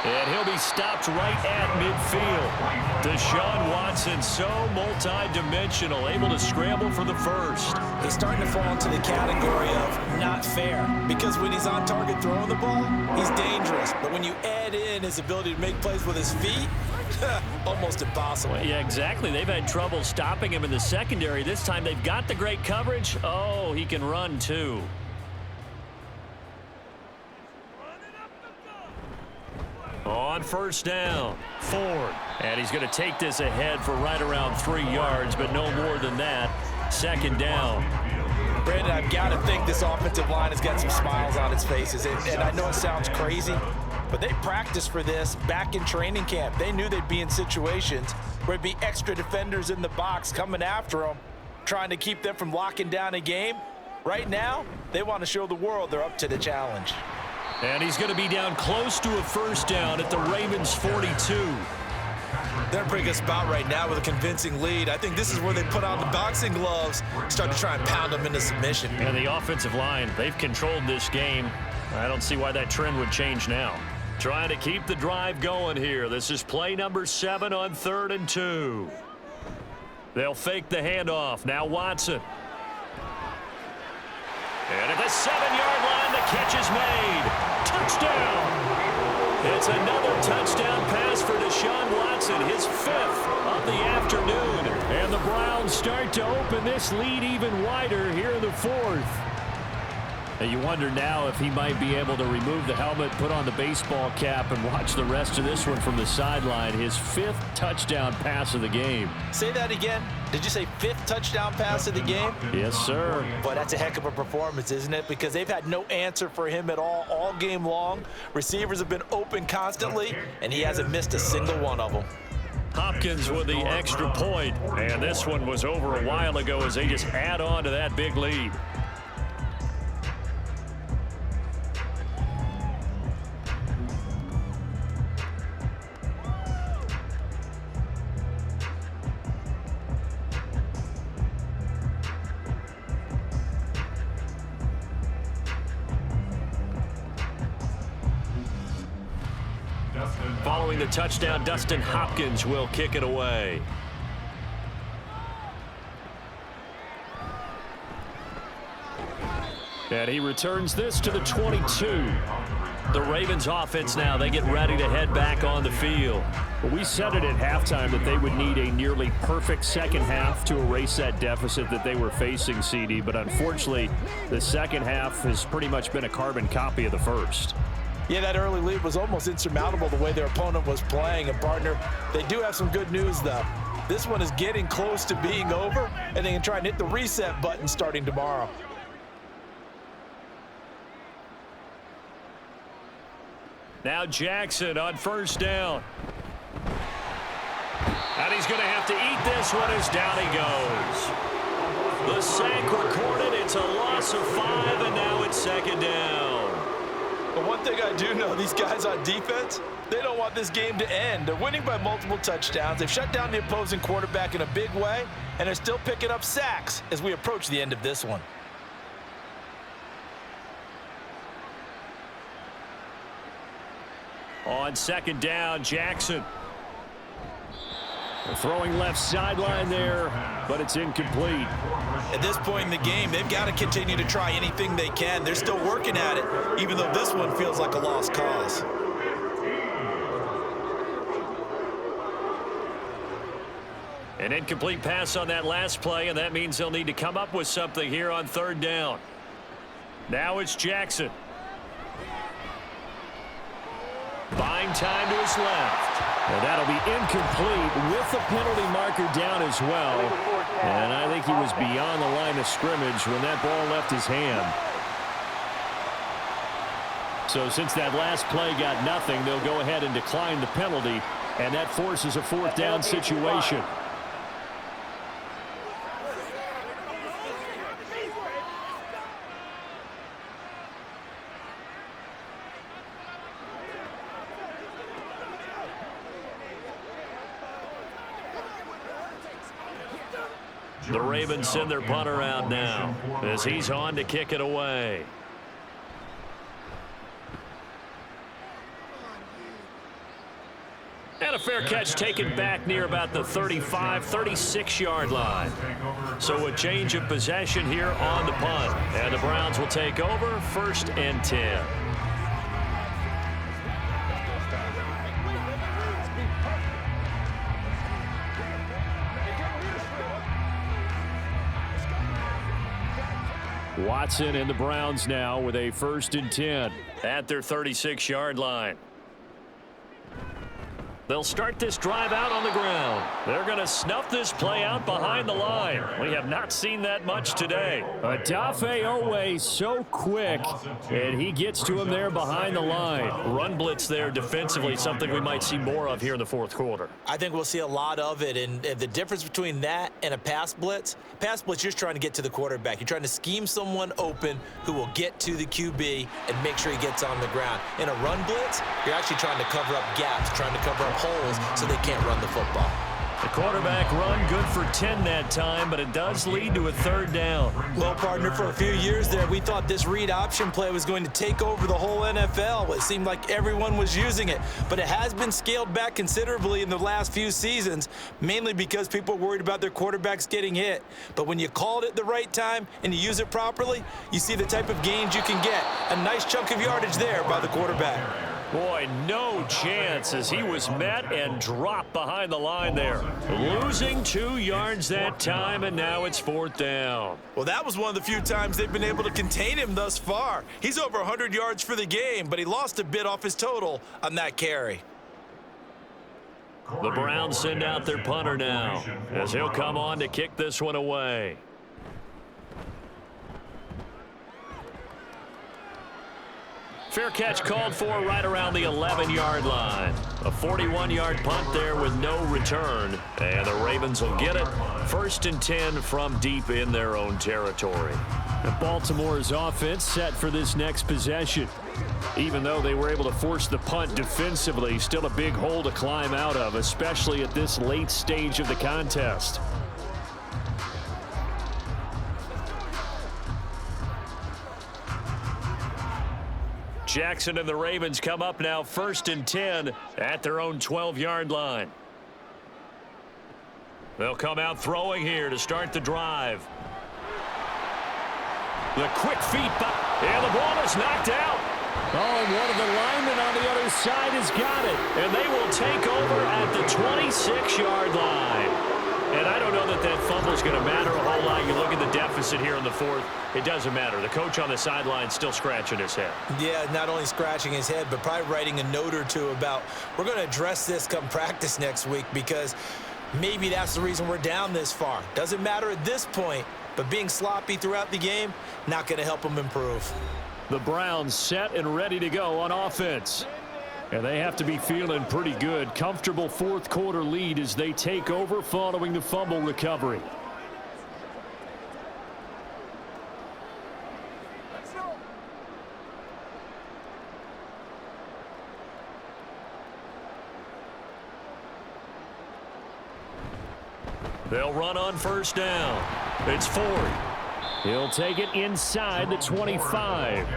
S2: And he'll be stopped right at midfield. Deshaun Watson, so multi-dimensional, able to scramble for the first.
S3: He's starting to fall into the category of not fair, because when he's on target throwing the ball, he's dangerous. But when you add in his ability to make plays with his feet, almost impossible.
S2: Well, yeah, exactly. They've had trouble stopping him in the secondary. This time they've got the great coverage. Oh, he can run too. On 1st down, Ford. And he's going to take this ahead for right around 3 yards, but no more than that. 2nd down.
S3: Brandon, I've got to think this offensive line has got some smiles on its faces. And I know it sounds crazy, but they practiced for this back in training camp. They knew they'd be in situations where there'd be extra defenders in the box coming after them, trying to keep them from locking down a game. Right now, they want to show the world they're up to the challenge.
S2: And he's going to be down close to a 1st down at the Ravens 42.
S3: They're in a pretty good spot right now with a convincing lead. I think this is where they put on the boxing gloves, start to try and pound them into submission.
S2: And the offensive line, they've controlled this game. I don't see why that trend would change now. Trying to keep the drive going here. This is play number 7 on 3rd and 2. They'll fake the handoff. Now Watson. And at the 7-yard line, the catch is made. Touchdown! It's another touchdown pass for Deshaun Watson, his 5th of the afternoon.
S9: And the Browns start to open this lead even wider here in the 4th. And you wonder now if he might be able to remove the helmet, put on the baseball cap, and watch the rest of this one from the sideline. His 5th touchdown pass of the game.
S3: Say that again. Did you say 5th touchdown pass of the game?
S9: Yes, sir.
S3: Boy, that's a heck of a performance, isn't it? Because they've had no answer for him at all game long. Receivers have been open constantly, and he hasn't missed a single one of them.
S2: Hopkins with the extra point, and this one was over a while ago as they just add on to that big lead. Following the touchdown, Dustin Hopkins will kick it away. And he returns this to the 22. The Ravens offense now, they get ready to head back on the field.
S9: Well, we said it at halftime that they would need a nearly perfect second half to erase that deficit that they were facing, CD. But unfortunately, the second half has pretty much been a carbon copy of the first.
S3: Yeah, that early lead was almost insurmountable the way their opponent was playing. And, partner, they do have some good news, though. This one is getting close to being over, and they can try and hit the reset button starting tomorrow.
S2: Now Jackson on first down. And he's going to have to eat this one as down he goes. The sack recorded. It's a loss of 5, and now it's second down.
S3: But one thing I do know, these guys on defense, they don't want this game to end. They're winning by multiple touchdowns. They've shut down the opposing quarterback in a big way, and they're still picking up sacks as we approach the end of this one.
S2: On second down, Jackson.
S9: Throwing left sideline there, but it's incomplete.
S3: At this point in the game, they've got to continue to try anything they can. They're still working at it, even though this one feels like a lost cause.
S2: An incomplete pass on that last play, and that means they'll need to come up with something here on third down. Now it's Jackson. Buying time to his left.
S9: And that'll be incomplete with the penalty marker down as well. And I think he was beyond the line of scrimmage when that ball left his hand. So since that last play got nothing, they'll go ahead and decline the penalty, and that forces a fourth down situation.
S2: The Ravens send their punter out now as he's on to kick it away. And a fair catch taken back near about the 35, 36-yard line. So a change of possession here on the punt. And the Browns will take over 1st and 10.
S9: Watson and the Browns now with a 1st and 10.
S2: At their 36-yard line. They'll start this drive out on the ground. They're going to snuff this play out behind the line. We have not seen that much today.
S9: Odafe Oweh so quick, and he gets to him there behind the line.
S2: Run blitz there defensively, something we might see more of here in the fourth quarter.
S3: I think we'll see a lot of it, and the difference between that and a pass blitz, you're just trying to get to the quarterback. You're trying to scheme someone open who will get to the QB and make sure he gets on the ground. In a run blitz, you're actually trying to cover up gaps, trying to cover up holes so they can't run the football.
S2: The quarterback run good for 10 that time, but it does lead to a 3rd down.
S3: Well, partner, for a few years there, we thought this read option play was going to take over the whole NFL. It seemed like everyone was using it, but it has been scaled back considerably in the last few seasons, mainly because people are worried about their quarterbacks getting hit. But when you call it at the right time and you use it properly, you see the type of gains you can get. A nice chunk of yardage there by the quarterback.
S2: Boy, no chance as he was met and dropped behind the line there. Losing 2 yards that time, and now it's 4th down.
S3: Well, that was one of the few times they've been able to contain him thus far. He's over 100 yards for the game, but he lost a bit off his total on that carry.
S2: The Browns send out their punter now as he'll come on to kick this one away. Fair catch called for right around the 11-yard line. A 41-yard punt there with no return. And the Ravens will get it. 1st and 10 from deep in their own territory.
S9: And Baltimore's offense set for this next possession. Even though they were able to force the punt defensively, still a big hole to climb out of, especially at this late stage of the contest.
S2: Jackson and the Ravens come up now 1st and 10 at their own 12-yard line. They'll come out throwing here to start the drive. The quick feet, and the ball is knocked out.
S9: Oh, and one of the linemen on the other side has got it.
S2: And they will take over at the 26-yard line. And I don't know that that fumble is going to matter a whole lot. You look at the deficit here in the 4th. It doesn't matter. The coach on the sideline still scratching his head.
S3: Yeah, not only scratching his head, but probably writing a note or two about we're going to address this come practice next week because maybe that's the reason we're down this far. Doesn't matter at this point, but being sloppy throughout the game, not going to help them improve.
S9: The Browns set and ready to go on offense. And they have to be feeling pretty good. Comfortable 4th quarter lead as they take over following the fumble recovery.
S2: They'll run on 1st down. It's Ford.
S9: He'll take it inside the 25.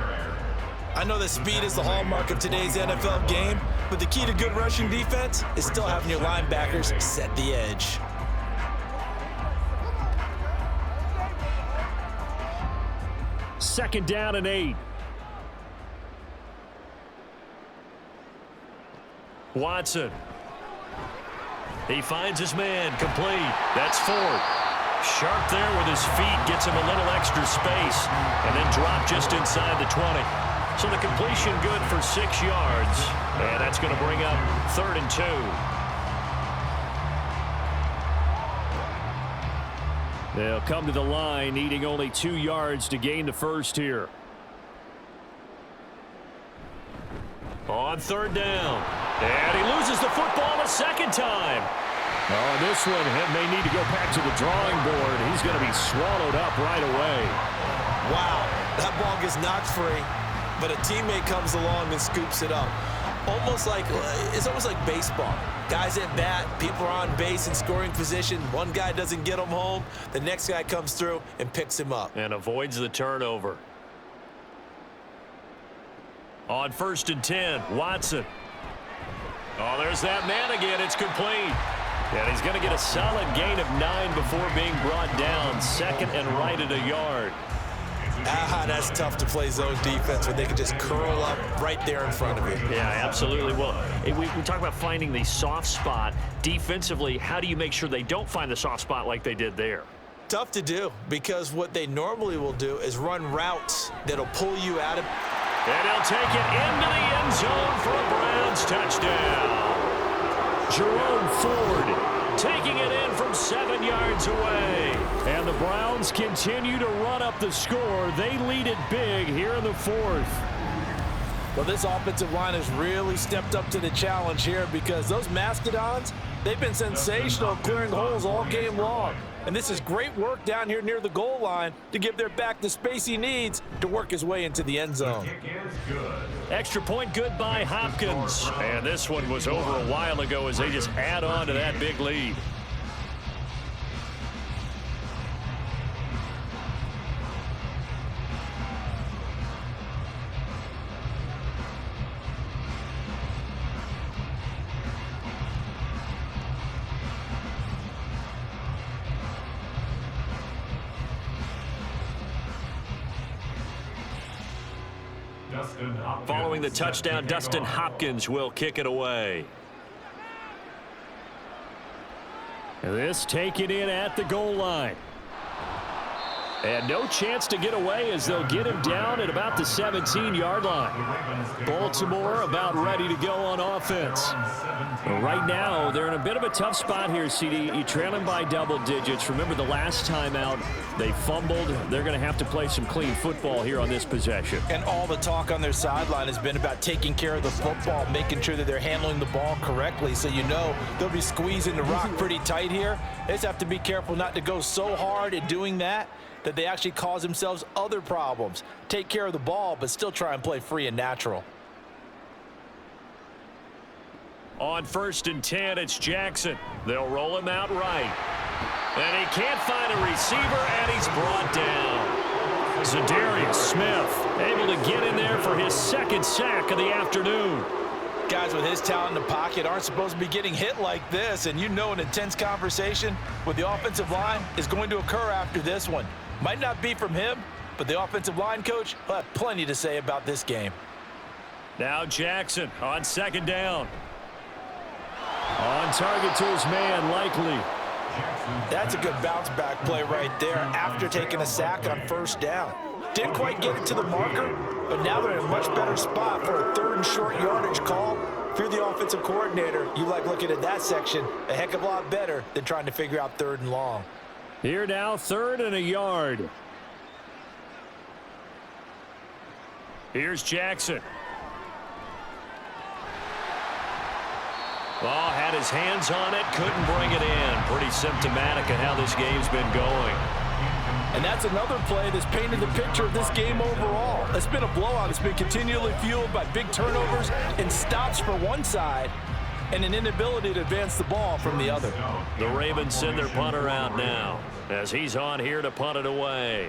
S3: I know that speed is the hallmark of today's NFL game, but the key to good rushing defense is still having your linebackers set the edge.
S9: Second down and 8.
S2: Watson. He finds his man, complete. That's Ford. Sharp there with his feet, gets him a little extra space, and then drop just inside the 20. So the completion good for 6 yards, and that's going to bring up 3rd and 2.
S9: They'll come to the line, needing only 2 yards to gain the first here.
S2: On 3rd down, and he loses the football a second time.
S9: Oh, this one may need to go back to the drawing board. He's going to be swallowed up right away.
S3: Wow, that ball gets knocked free, but a teammate comes along and scoops it up. It's almost like baseball. Guys at bat, people are on base in scoring position. One guy doesn't get him home. The next guy comes through and picks him up.
S2: And avoids the turnover. On 1st and 10, Watson. Oh, there's that man again. It's complete. And he's going to get a solid gain of 9 before being brought down. 2nd and right at a yard.
S3: That's tough to play zone defense when they can just curl up right there in front of you.
S2: Yeah, absolutely. Well, we talk about finding the soft spot. Defensively, how do you make sure they don't find the soft spot like they did there?
S3: Tough to do because what they normally will do is run routes that'll pull you out of.
S2: And he'll take it into the end zone for a Browns touchdown. Jerome Ford taking it in from 7 yards away.
S9: And the Browns continue to run up the score. They lead it big here in the 4th.
S8: Well, this offensive line has really stepped up to the challenge here because those Mastodons, they've been sensational clearing holes all game long. And this is great work down here near the goal line to give their back the space he needs to work his way into the end zone.
S2: Extra point good by Hopkins. And this one was over a while ago as they just add on to that big lead. Following the touchdown, Dustin Hopkins will kick it away.
S9: This taken in at the goal line. And no chance to get away as they'll get him down at about the 17-yard line. Baltimore about ready to go on offense. Right now, they're in a bit of a tough spot here, CD. You trail them by double digits. Remember the last time out, they fumbled. They're going to have to play some clean football here on this possession.
S3: And all the talk on their sideline has been about taking care of the football, making sure that they're handling the ball correctly. So you know they'll be squeezing the rock pretty tight here. They just have to be careful not to go so hard at doing that they actually cause themselves other problems. Take care of the ball, but still try and play free and natural.
S2: On 1st and 10, it's Jackson. They'll roll him out right. And he can't find a receiver, and he's brought down. Zadarius Smith able to get in there for his second sack of the afternoon.
S3: Guys with his talent in the pocket aren't supposed to be getting hit like this, and you know an intense conversation with the offensive line is going to occur after this one. Might not be from him, but the offensive line coach will have plenty to say about this game.
S2: Now Jackson on 2nd down.
S9: On target to his man, Likely.
S3: That's a good bounce back play right there after taking a sack on 1st down. Didn't quite get it to the marker, but now they're in a much better spot for a 3rd and short yardage call. If you're the offensive coordinator, you like looking at that section a heck of a lot better than trying to figure out 3rd and long.
S9: Here now, 3rd and a yard.
S2: Here's Jackson. Oh, had his hands on it, couldn't bring it in. Pretty symptomatic of how this game's been going.
S8: And that's another play that's painted the picture of this game overall. It's been a blowout. It's been continually fueled by big turnovers and stops for one side and an inability to advance the ball from the other.
S2: The Ravens send their punter out now as he's on here to punt it away.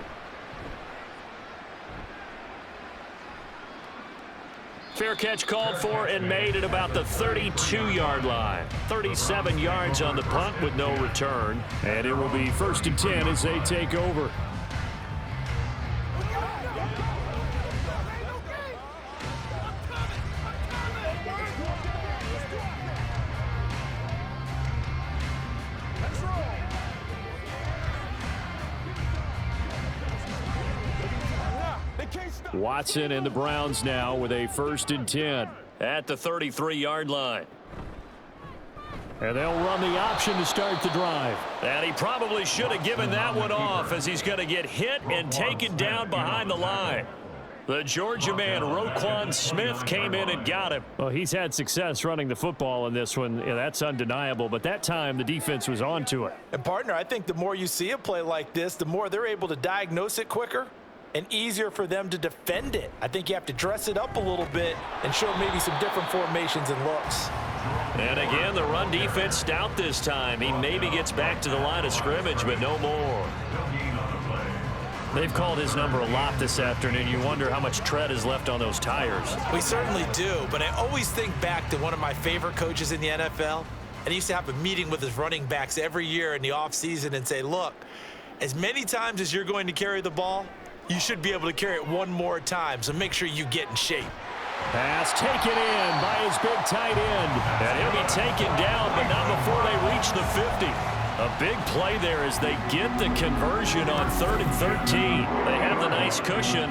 S2: Fair catch called for and made at about the 32-yard line. 37 yards on the punt with no return.
S9: And it will be 1st and 10 as they take over. Watson and the Browns now with a 1st and 10.
S2: At the 33-yard line.
S9: And they'll run the option to start the drive.
S2: And he probably should have given that one off as he's going to get hit and taken down behind the line. The Georgia man, Roquan Smith, came in and got him.
S9: Well, he's had success running the football in this one. Yeah, that's undeniable. But that time, the defense was onto it.
S3: And, partner, I think the more you see a play like this, the more they're able to diagnose it quicker and easier for them to defend it. I think you have to dress it up a little bit and show maybe some different formations and looks.
S2: And again, the run defense stout this time. He maybe gets back to the line of scrimmage, but no more.
S9: They've called his number a lot this afternoon. You wonder how much tread is left on those tires.
S3: We certainly do, but I always think back to one of my favorite coaches in the NFL, and he used to have a meeting with his running backs every year in the offseason and say, look, as many times as you're going to carry the ball, you should be able to carry it one more time, so make sure you get in shape.
S9: Pass taken in by his big tight end.
S2: And he'll be taken down, but not before they reach the 50. A big play there as they get the conversion on 3rd and 13. They have the nice cushion.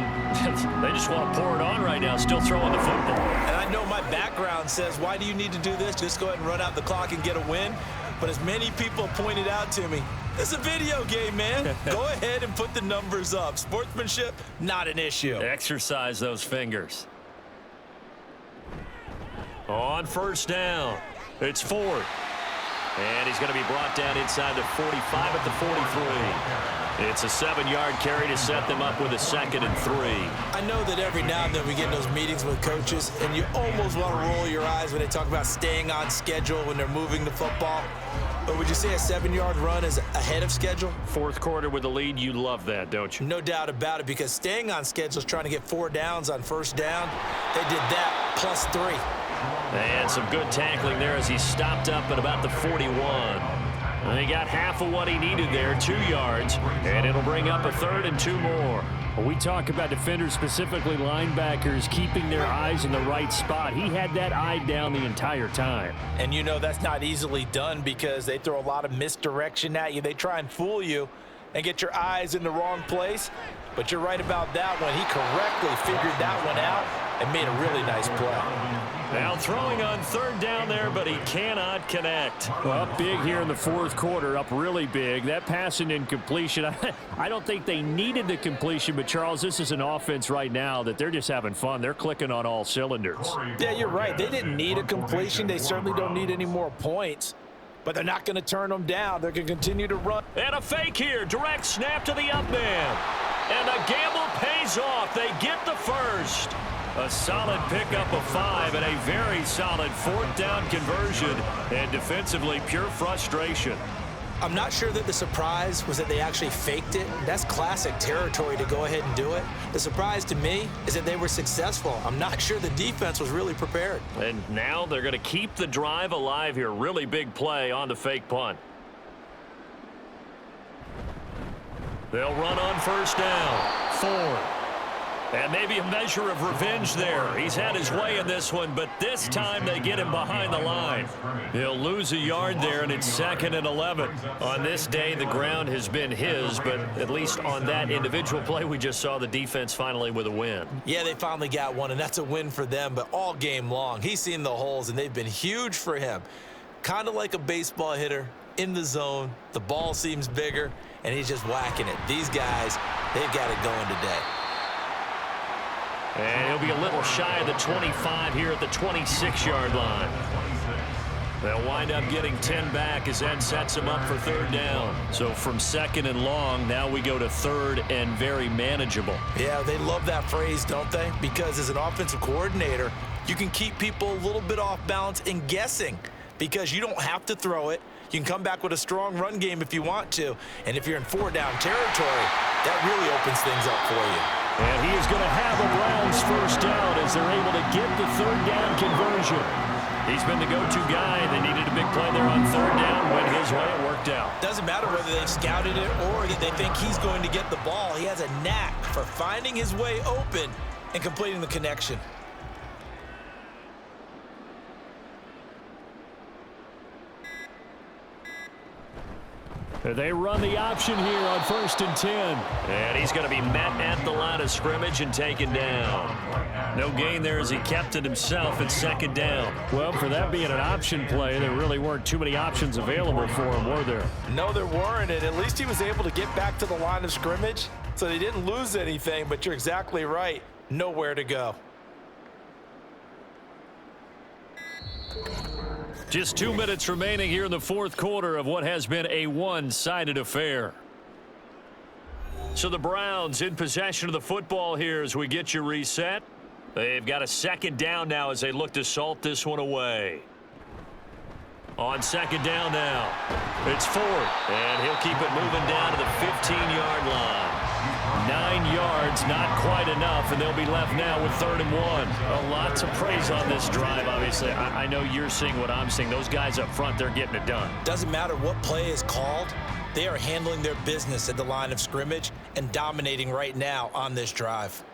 S2: They just want to pour it on right now, still throwing the football.
S3: And I know my background says, why do you need to do this? Just go ahead and run out the clock and get a win. But as many people pointed out to me, it's a video game, man. Go ahead and put the numbers up. Sportsmanship, not an issue.
S2: Exercise those fingers. On 1st down, it's Ford. And he's going to be brought down inside the 45 at the 43. It's a 7-yard carry to set them up with a 2nd and 3.
S3: I know that every now and then we get in those meetings with coaches, and you almost want to roll your eyes when they talk about staying on schedule when they're moving the football. But would you say a 7-yard run is ahead of schedule?
S2: 4th quarter with the lead, you love that, don't you?
S3: No doubt about it, because staying on schedule is trying to get 4 downs on 1st down. They did that plus 3.
S2: And some good tackling there as he stopped up at about the 41. And he got half of what he needed there, 2 yards, and it'll bring up a 3rd and 2 more.
S9: We talk about defenders, specifically linebackers, keeping their eyes in the right spot. He had that eye down the entire time.
S3: And you know that's not easily done because they throw a lot of misdirection at you. They try and fool you and get your eyes in the wrong place. But you're right about that one. He correctly figured that one out and made a really nice play.
S2: Now throwing on third down there, but he cannot connect.
S9: Well, up big here in the fourth quarter, up really big. That passing incompletion, I don't think they needed the completion, but Charles, this is an offense right now that they're just having fun. They're clicking on all cylinders.
S3: Yeah, you're right. They didn't need a completion. They certainly don't need any more points, but they're not going to turn them down. They're going to continue to run.
S2: And a fake here. Direct snap to the up man. And the gamble pays off. They get the first. A solid pickup of 5 and a very solid fourth down conversion. And defensively, pure frustration.
S3: I'm not sure that the surprise was that they actually faked it. That's classic territory to go ahead and do it. The surprise to me is that they were successful. I'm not sure the defense was really prepared.
S2: And now they're going to keep the drive alive here. Really big play on the fake punt. They'll run on first down. Ford. And maybe a measure of revenge there. He's had his way in this one, but this time they get him behind the line. He'll lose a yard there, and it's 2nd and 11. On this day, the ground has been his, but at least on that individual play, we just saw the defense finally with a win.
S3: Yeah, they finally got one, and that's a win for them, but all game long, he's seen the holes, and they've been huge for him. Kind of like a baseball hitter in the zone. The ball seems bigger, and he's just whacking it. These guys, they've got it going today.
S2: And he'll be a little shy of the 25 here at the 26-yard line. They'll wind up getting 10 back as that sets them up for third down. So from 2nd and long, now we go to 3rd and very manageable.
S3: Yeah, they love that phrase, don't they? Because as an offensive coordinator, you can keep people a little bit off balance and guessing because you don't have to throw it. You can come back with a strong run game if you want to. And if you're in 4-down territory, that really opens things up for you.
S2: And he is going to have a Browns first down as they're able to get the third down conversion. He's been the go-to guy. They needed a big play there on third down. Went his way. It worked out.
S3: Doesn't matter whether they've scouted it or that they think he's going to get the ball. He has a knack for finding his way open and completing the connection.
S2: They run the option here on 1st and 10. And he's going to be met at the line of scrimmage and taken down. No gain there as he kept it himself at 2nd down.
S9: Well, for that being an option play, there really weren't too many options available for him, were there?
S3: No, there weren't, and at least he was able to get back to the line of scrimmage, so they didn't lose anything, but you're exactly right. Nowhere to go.
S2: Just 2 minutes remaining here in the fourth quarter of what has been a one-sided affair. So the Browns in possession of the football here as we get you reset. They've got a 2nd down now as they look to salt this one away. On 2nd down now, it's Ford, and he'll keep it moving down to the 15-yard line. 9 yards, not quite enough, and they'll be left now with 3rd and 1.
S9: A lot to praise on this drive, obviously. I know you're seeing what I'm seeing. Those guys up front, they're getting it done.
S3: Doesn't matter what play is called. They are handling their business at the line of scrimmage and dominating right now on this drive.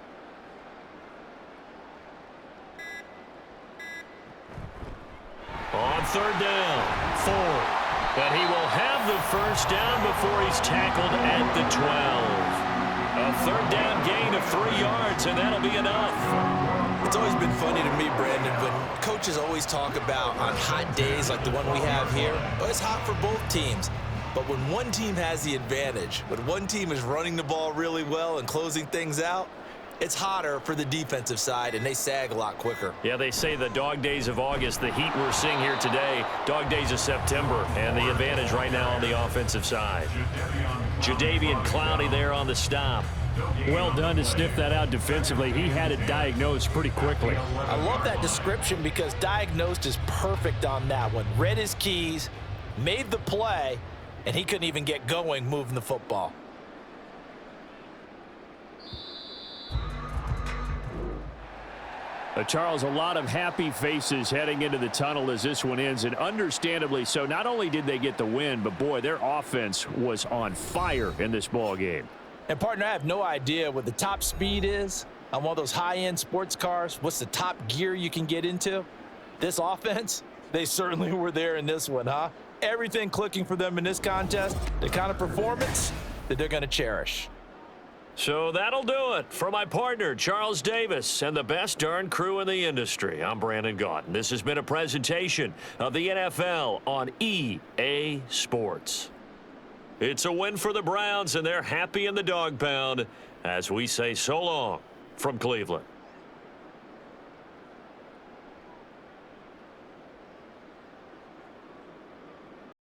S2: On 3rd down, Ford. And he will have the first down before he's tackled at the 12. A 3rd down gain of 3 yards, and that'll be enough.
S3: It's always been funny to me, Brandon, when coaches always talk about on hot days like the one we have here, well, it's hot for both teams. But when one team has the advantage, when one team is running the ball really well and closing things out, it's hotter for the defensive side, and they sag a lot quicker.
S2: Yeah, they say the dog days of August, the heat we're seeing here today, dog days of September, and the advantage right now on the offensive side. Jadeveon Clowney there on the stop.
S9: Well done to sniff that out defensively. He had it diagnosed pretty quickly.
S3: I love that description because diagnosed is perfect on that one. Read his keys, made the play, and he couldn't even get going moving the football.
S9: Charles, a lot of happy faces heading into the tunnel as this one ends, and understandably so. Not only did they get the win, but boy, their offense was on fire in this ball game.
S3: And, partner, I have no idea what the top speed is on one of those high-end sports cars. What's the top gear you can get into? This offense, they certainly were there in this one, huh? Everything clicking for them in this contest, the kind of performance that they're going to cherish.
S2: So that'll do it. For my partner, Charles Davis, and the best darn crew in the industry, I'm Brandon Gaudin. This has been a presentation of the NFL on EA Sports. It's a win for the Browns, and they're happy in the dog pound as we say so long from Cleveland.